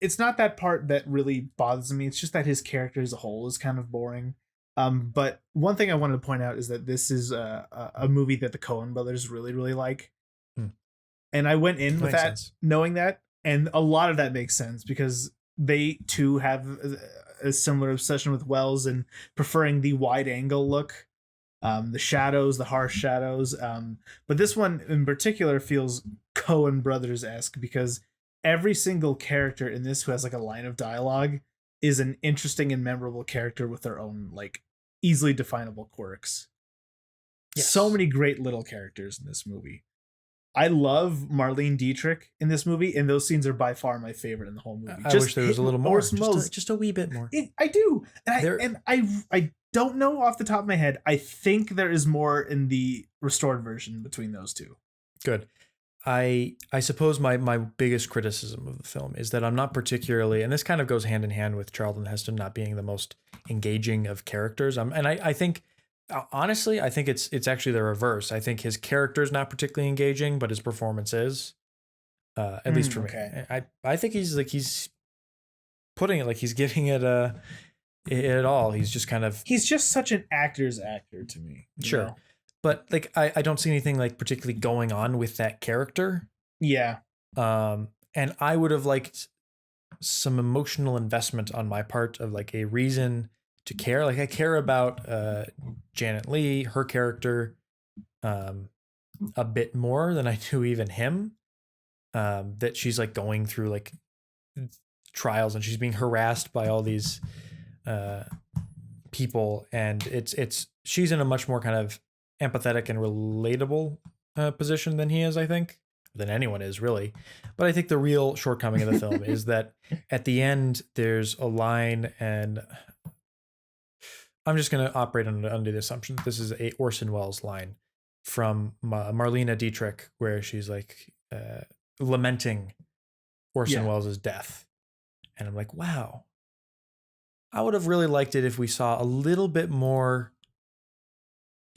it's not that part that really bothers me. It's just that his character as a whole is kind of boring. But one thing I wanted to point out is that this is a movie that the Coen brothers really like, and I went in with that knowing that, and a lot of that makes sense because they too have a similar obsession with Wells and preferring the wide angle look. The shadows, the harsh shadows. But this one in particular feels Coen Brothers-esque because every single character in this who has like a line of dialogue is an interesting and memorable character with their own like easily definable quirks. Yes. So many great little characters in this movie. I love Marlene Dietrich in this movie, and those scenes are by far my favorite in the whole movie. I wish there was a little more, just a wee bit more. I do, and I don't know off the top of my head. I think there is more in the restored version between those two. Good. I suppose my biggest criticism of the film is that I'm not particularly, and this kind of goes hand in hand with Charlton Heston not being the most engaging of characters. I think. Honestly, I think it's actually the reverse. I think his character is not particularly engaging, but his performance is. At least for me. I think he's putting it like he's giving it it all. He's just such an actor's actor to me. Sure. Know? But like I don't see anything like particularly going on with that character. Yeah. And I would have liked some emotional investment on my part of like a reason to care. Like I care about Janet Leigh, her character, a bit more than I do even him. That she's like going through like trials and she's being harassed by all these people, and she's in a much more kind of empathetic and relatable position than he is, I think, than anyone is really. But I think the real shortcoming of the film is that at the end there's a line, and I'm just going to operate under the assumption that this is a Orson Welles line from Marlene Dietrich, where she's like lamenting Orson Welles' death. And I'm like, wow, I would have really liked it if we saw a little bit more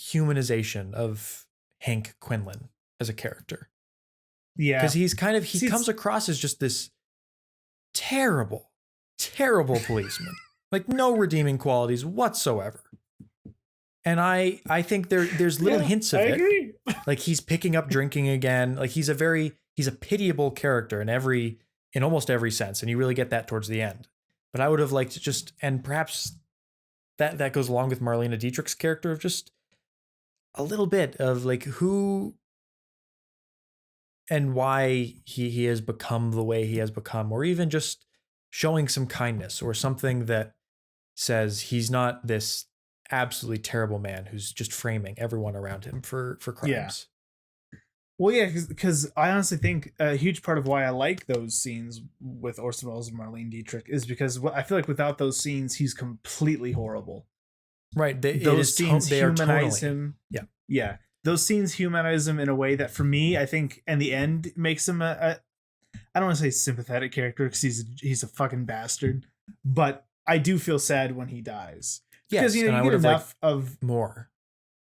humanization of Hank Quinlan as a character. Yeah. Because he comes across as just this terrible, terrible policeman. Like no redeeming qualities whatsoever. And I think there's little hints of it. I agree. Like he's picking up drinking again. Like he's a pitiable character in almost every sense. And you really get that towards the end. But I would have liked to just, and perhaps that goes along with Marlene Dietrich's character, of just a little bit of like who and why he has become the way he has become, or even just showing some kindness or something that says he's not this absolutely terrible man who's just framing everyone around him for crimes. Yeah. Well, yeah, because I honestly think a huge part of why I like those scenes with Orson Welles and Marlene Dietrich is because I feel like without those scenes, he's completely horrible. Right. Those scenes humanize him. Yeah. Yeah. Those scenes humanize him in a way that, for me, I think in the end makes him I don't want to say sympathetic character because he's a fucking bastard, but I do feel sad when he dies. Because, you get enough of more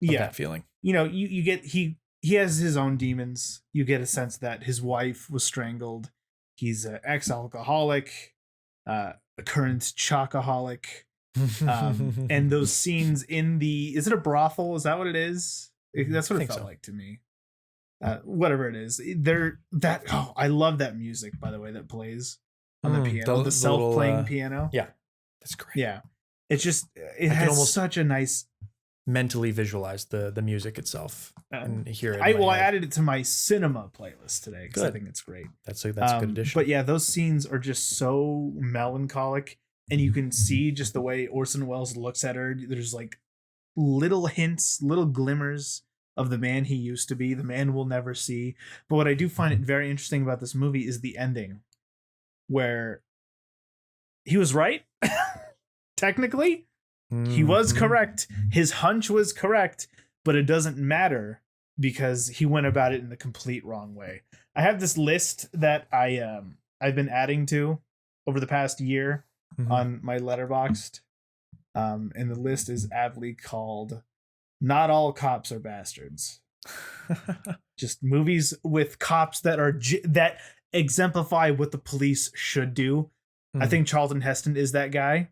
of that feeling. You get, he has his own demons. You get a sense that his wife was strangled. He's an ex-alcoholic, a current chocoholic. And those scenes in is it a brothel? Is that what it is? That's what it felt like to me. Whatever it is. I love that music, by the way, that plays on the piano. The self-playing piano. Yeah. That's great. Yeah. It's just, it has such a nice, mentally visualize the music itself and hear it. I added it to my cinema playlist today because I think it's great. That's a good addition. But yeah, those scenes are just so melancholic, and you can see just the way Orson Welles looks at her. There's like little hints, little glimmers of the man he used to be, the man we'll never see. But what I do find it very interesting about this movie is the ending, where he was right. Technically, he was correct. His hunch was correct, but it doesn't matter because he went about it in the complete wrong way. I have this list that I've been adding to over the past year on my Letterboxd, and the list is aptly called "Not All Cops Are Bastards." Just movies with cops that are that exemplify what the police should do. I think Charlton Heston is that guy.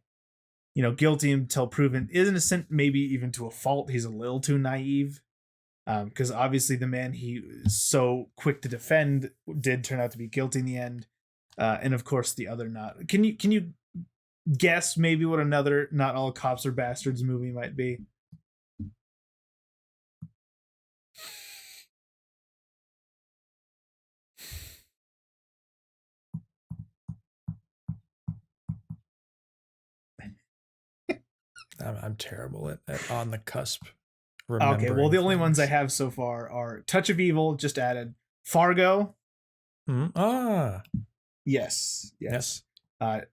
Guilty until proven innocent, maybe even to a fault. He's a little too naive, because obviously the man he is so quick to defend did turn out to be guilty in the end. And of course, the other not. Can you guess maybe what another Not All Cops Are Bastards movie might be? I'm terrible at on the cusp. Okay, well, the only ones I have so far are Touch of Evil, just added, Fargo. Yes.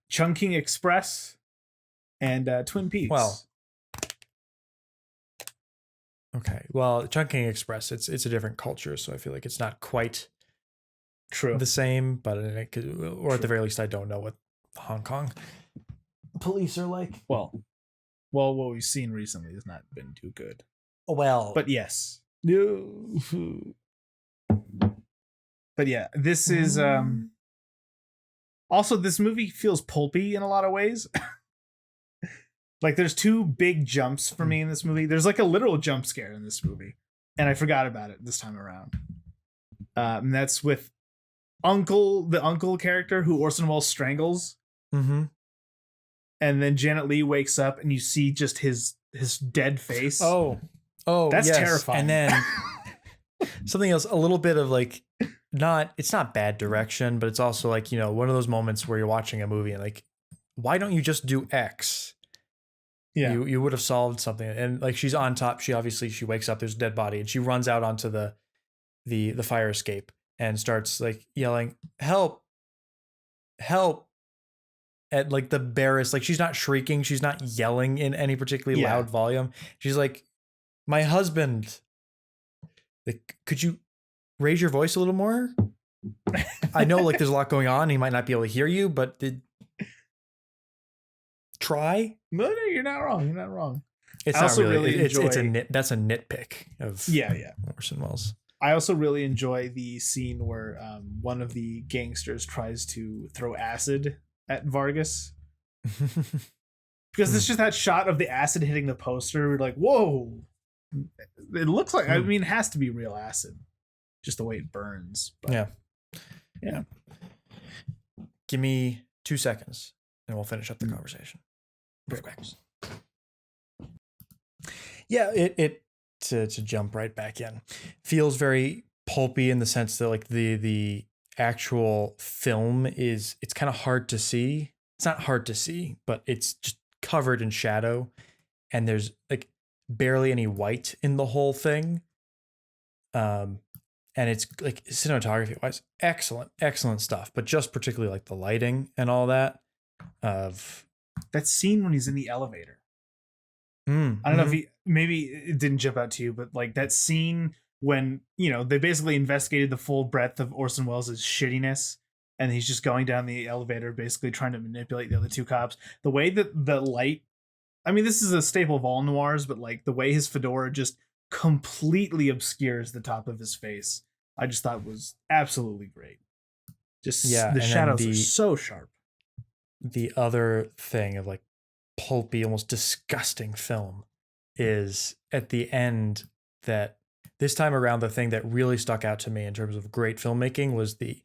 Chungking Express, and Twin Peaks. Well, okay. Well, Chungking Express, it's a different culture, so I feel like it's not quite true the same, but at the very least, I don't know what Hong Kong police are like. Well, what we've seen recently has not been too good. Well, but yes. But yeah, this is also, this movie feels pulpy in a lot of ways. Like there's two big jumps for me in this movie. There's like a literal jump scare in this movie, and I forgot about it this time around. And that's with the uncle character who Orson Welles strangles. And then Janet Leigh wakes up and you see just his dead face. Oh, that's terrifying. And then something else, a little bit of like, it's not bad direction, but it's also like, one of those moments where you're watching a movie and like, why don't you just do X? Yeah. You would have solved something. And like she's on top. She wakes up. There's a dead body, and she runs out onto the fire escape and starts like yelling, "Help! Help!" At like the barest. Like she's not shrieking. She's not yelling in any particularly loud volume. She's like, "My husband. Like, could you raise your voice a little more? I know like there's a lot going on. He might not be able to hear you, but try." No, you're not wrong. You're not wrong. It's I not also really. really enjoy, That's a nitpick of Orson Welles. I also really enjoy the scene where one of the gangsters tries to throw acid at Vargas. Because it's just that shot of the acid hitting the poster. We're like, whoa. It looks like, I mean, it has to be real acid. Just the way it burns. But, yeah. Give me 2 seconds and we'll finish up the conversation. Right back. Yeah, it to jump right back in, feels very pulpy in the sense that like the actual film it's kind of hard to see. It's not hard to see, but it's just covered in shadow, and there's like barely any white in the whole thing. And it's like cinematography wise, excellent stuff, but just particularly like the lighting and all that of that scene when he's in the elevator. I don't know if maybe it didn't jump out to you, but like that scene when, they basically investigated the full breadth of Orson Welles' shittiness, and he's just going down the elevator, basically trying to manipulate the other two cops. The way that the light, I mean, this is a staple of all noirs, but like the way his fedora just completely obscures the top of his face, I just thought was absolutely great. Just the shadows are so sharp. The other thing of like pulpy, almost disgusting film is at the end, that this time around the thing that really stuck out to me in terms of great filmmaking was the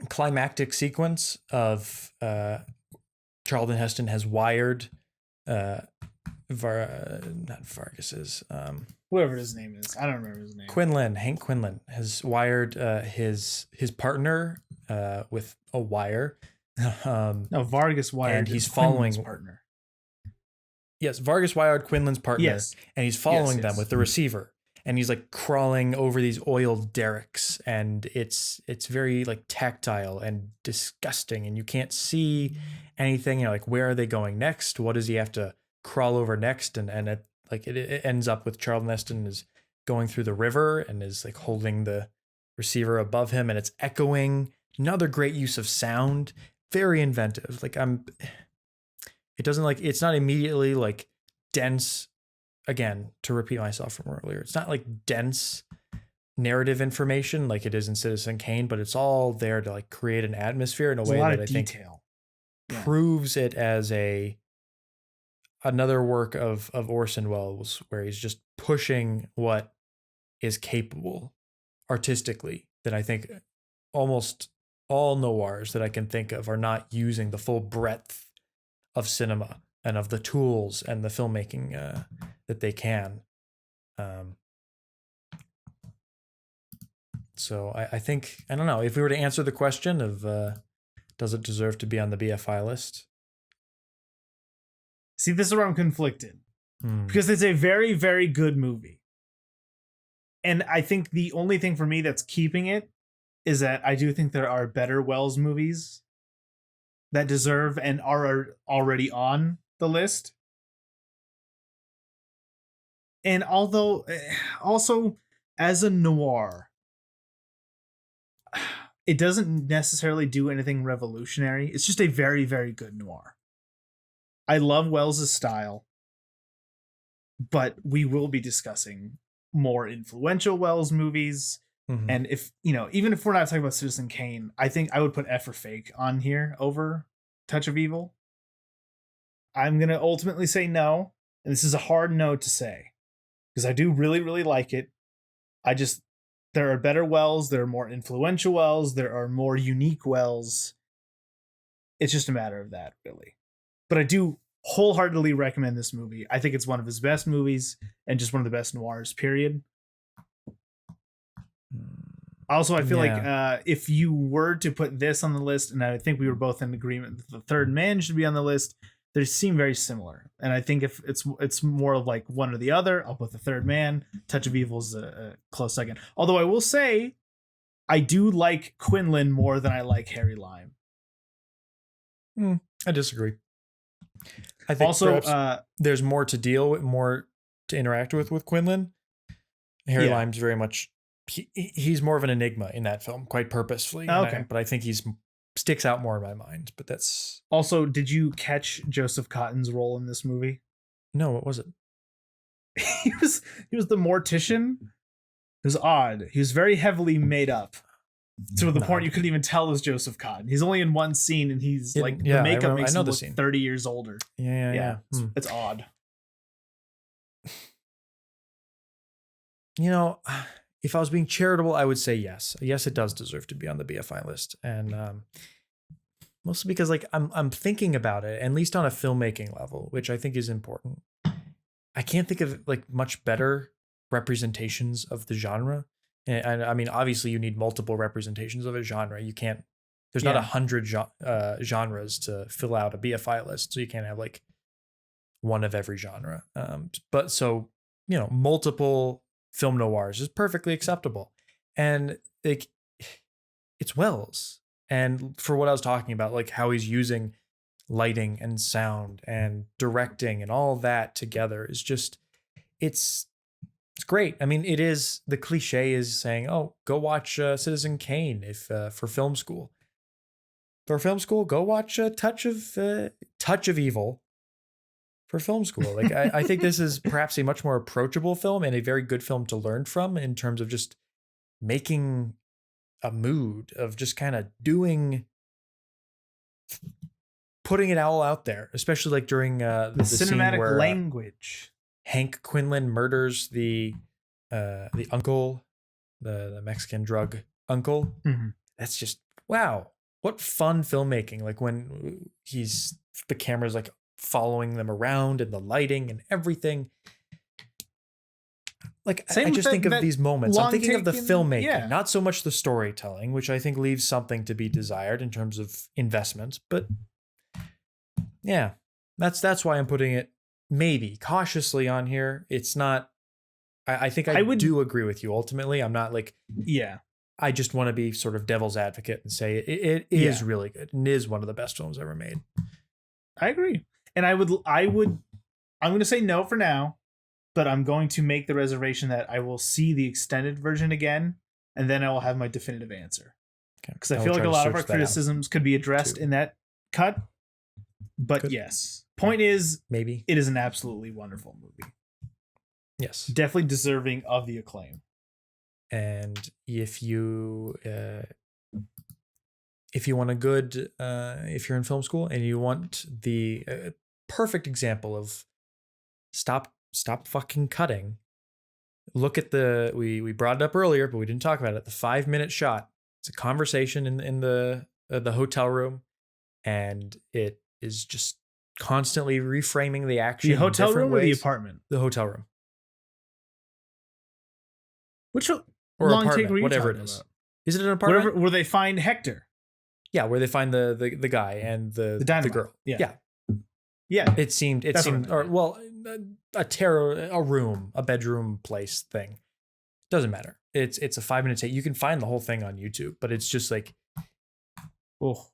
climactic sequence of Charlton Heston has wired not Vargas's whatever his name is, I don't remember his name. Hank Quinlan has wired his partner with a wire. No, Vargas wired, and he's following Quinlan's partner. Yes, Vargas wired Quinlan's partner, yes. And he's following them with the receiver, and he's like crawling over these oiled derricks, and it's very like tactile and disgusting, and you can't see anything. Like, where are they going next? What does he have to crawl over next? And it ends up with Charlton Heston is going through the river and is like holding the receiver above him, and it's echoing. Another great use of sound. Very inventive. Like it doesn't like, it's not immediately like dense, again, to repeat myself from earlier. It's not like dense narrative information like it is in Citizen Kane, but it's all there to like create an atmosphere in a way that I think proves it as another work of Orson Welles, where he's just pushing what is capable artistically, that I think almost all noirs that I can think of are not using the full breadth of cinema and of the tools and the filmmaking that they can. So I think, I don't know, if we were to answer the question of does it deserve to be on the BFI list? See, this is where I'm conflicted. Because it's a very, very good movie. And I think the only thing for me that's keeping it is that I do think there are better Welles movies that deserve and are already on the list. And although, also, as a noir, it doesn't necessarily do anything revolutionary. It's just a very, very good noir. I love Welles' style, but we will be discussing more influential Welles movies. And if, even if we're not talking about Citizen Kane, I think I would put F for Fake on here over Touch of Evil. I'm going to ultimately say no. And this is a hard no to say, because I do really, really like it. There are better Welles. There are more influential Welles. There are more unique Welles. It's just a matter of that, really. But I do wholeheartedly recommend this movie. I think it's one of his best movies and just one of the best noirs, period. Also, I feel like if you were to put this on the list, and I think we were both in agreement that The Third Man should be on the list, they seem very similar. And I think if it's more of like one or the other, I'll put The Third Man. Touch of Evil is a close second. Although I will say, I do like Quinlan more than I like Harry Lime. I disagree. I think also there's more to deal with, more to interact with Quinlan. Harry Lime's very much he's more of an enigma in that film, quite purposefully. Okay, but I think he's sticks out more in my mind. But that's also. Did you catch Joseph Cotton's role in this movie? No, what was it? he was the mortician. It was odd. He was very heavily made up to the point you couldn't even tell it was Joseph Cotton. He's only in one scene, and he's the makeup makes him look 30 years older. Yeah. It's odd. You know, if I was being charitable, I would say yes. Yes, it does deserve to be on the BFI list, and mostly because like I'm thinking about it, at least on a filmmaking level, which I think is important. I can't think of like much better representations of the genre. And I mean, obviously, you need multiple representations of a genre. You can't. There's not 100 genres to fill out a BFI list, so you can't have like one of every genre. But so multiple film noirs is perfectly acceptable, and like it's Wells. And for what I was talking about, like how he's using lighting and sound and directing and all that together is just it's great. I mean, it is, the cliche is saying, oh, go watch Citizen Kane if for film school. For film school, go watch Touch of Evil for film school. Like I think this is perhaps a much more approachable film and a very good film to learn from in terms of just making a mood of just kind of putting it all out there, especially like during the cinematic scene where, language. Hank Quinlan murders the uncle, the Mexican drug uncle. Mm-hmm. That's just, wow, what fun filmmaking. Like when the camera's like following them around and the lighting and everything. Like I just think of these moments. I'm thinking of the filmmaking, not so much the storytelling, which I think leaves something to be desired in terms of investment. But yeah, that's why I'm putting it maybe cautiously on here. It's not. I think I do agree with you. Ultimately, I'm not like I just want to be sort of devil's advocate and say it is really good and is one of the best films ever made. I agree, and I'm going to say no for now. But I'm going to make the reservation that I will see the extended version again, and then I will have my definitive answer. Because I feel like a lot of our criticisms could be addressed in that cut. But yes, point is, maybe it is an absolutely wonderful movie. Yes, definitely deserving of the acclaim. And if you want a good, if you're in film school and you want the perfect example of stop fucking cutting. Look at we brought it up earlier, but we didn't talk about it. The 5-minute shot. It's a conversation in the hotel room, and it is just constantly reframing the action. The hotel room ways. Or the apartment? The hotel room. Which or long apartment, take were you whatever it is. About? Is it an apartment? Where they find Hector? Yeah, where they find the guy and the girl. Yeah. It seemed a bedroom place thing. Doesn't matter. It's a 5-minute take. You can find the whole thing on YouTube, but it's just like, all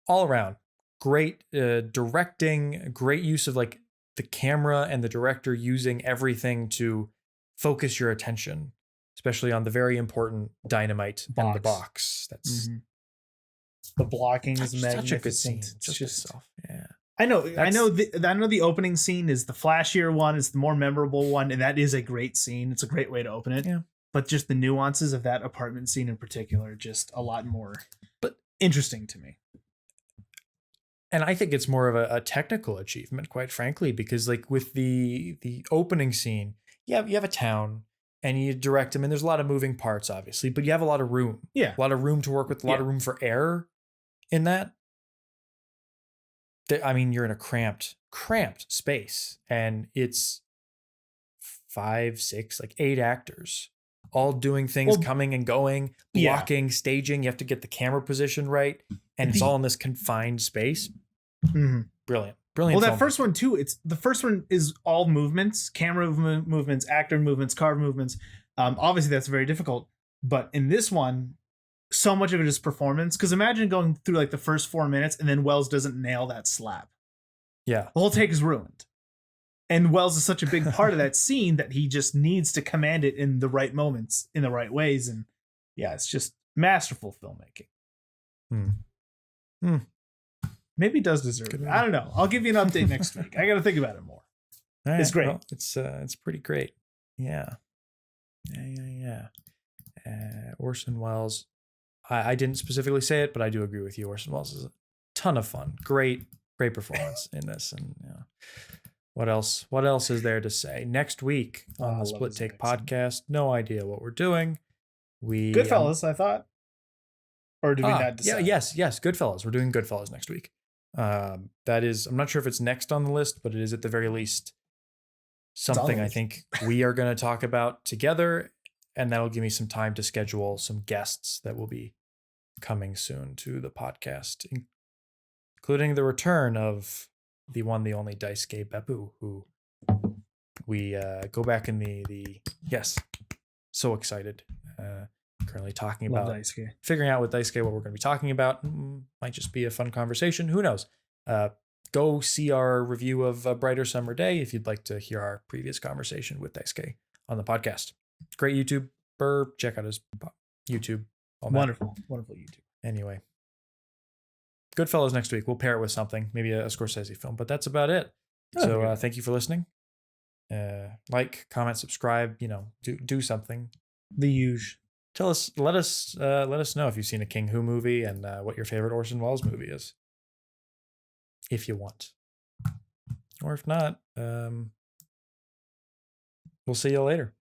around great directing, great use of like the camera and the director using everything to focus your attention, especially on the very important dynamite and the box. That's the blocking is magnificent. Such a good scene. Yeah. I know the opening scene is the flashier one. It's the more memorable one, and that is a great scene. It's a great way to open it. Yeah. But just the nuances of that apartment scene in particular, just a lot more interesting to me. And I think it's more of a technical achievement, quite frankly, because like with the opening scene, you have a town and you direct them, and there's a lot of moving parts, obviously, but you have a lot of room. Yeah. A lot of room to work with, a lot of room for error in that. I mean, you're in a cramped space, and it's 5, 6, like 8 actors all doing things, coming and going, blocking, staging. You have to get the camera position right, and it's all in this confined space. Mm-hmm. Brilliant. Brilliant. Well, that first one too. The first one is all movements, camera movements, actor movements, car movements. Obviously, that's very difficult. But in this one, so much of it is performance. Because imagine going through like the first 4 minutes and then Wells doesn't nail that slap. Yeah, the whole take is ruined. And Wells is such a big part of that scene that he just needs to command it in the right moments, in the right ways. And yeah, it's just masterful filmmaking. Maybe it does deserve it. I don't know. I'll give you an update next week. I got to think about it more. Right, it's great. Well, it's pretty great. Yeah. Orson Welles. I didn't specifically say it, but I do agree with you. Orson Welles is a ton of fun. Great performance in this. And what else is there to say? Next week on the Split Take podcast, no idea what we're doing. Goodfellas, I thought. Or do we not decide? Yes. Goodfellas. We're doing Goodfellas next week. That is, I'm not sure if it's next on the list, but it is at the very least something I think we are going to talk about together. And that'll give me some time to schedule some guests that will be coming soon to the podcast, including the return of the one, the only Daisuke Beppu, who we go back in the yes, so excited. Currently talking about figuring out with Daisuke what we're going to be talking about. Might just be a fun conversation. Who knows? Go see our review of A Brighter Summer Day if you'd like to hear our previous conversation with Daisuke on the podcast. Great YouTuber. Check out his YouTube. Wonderful YouTube. Anyway, Goodfellas next week. We'll pair it with something, maybe a Scorsese film, but that's about it. So thank you for listening. Like, comment, subscribe. Do something. The huge. Let us know if you've seen a King Hu movie and what your favorite Orson Welles movie is, if you want, or if not, we'll see you later.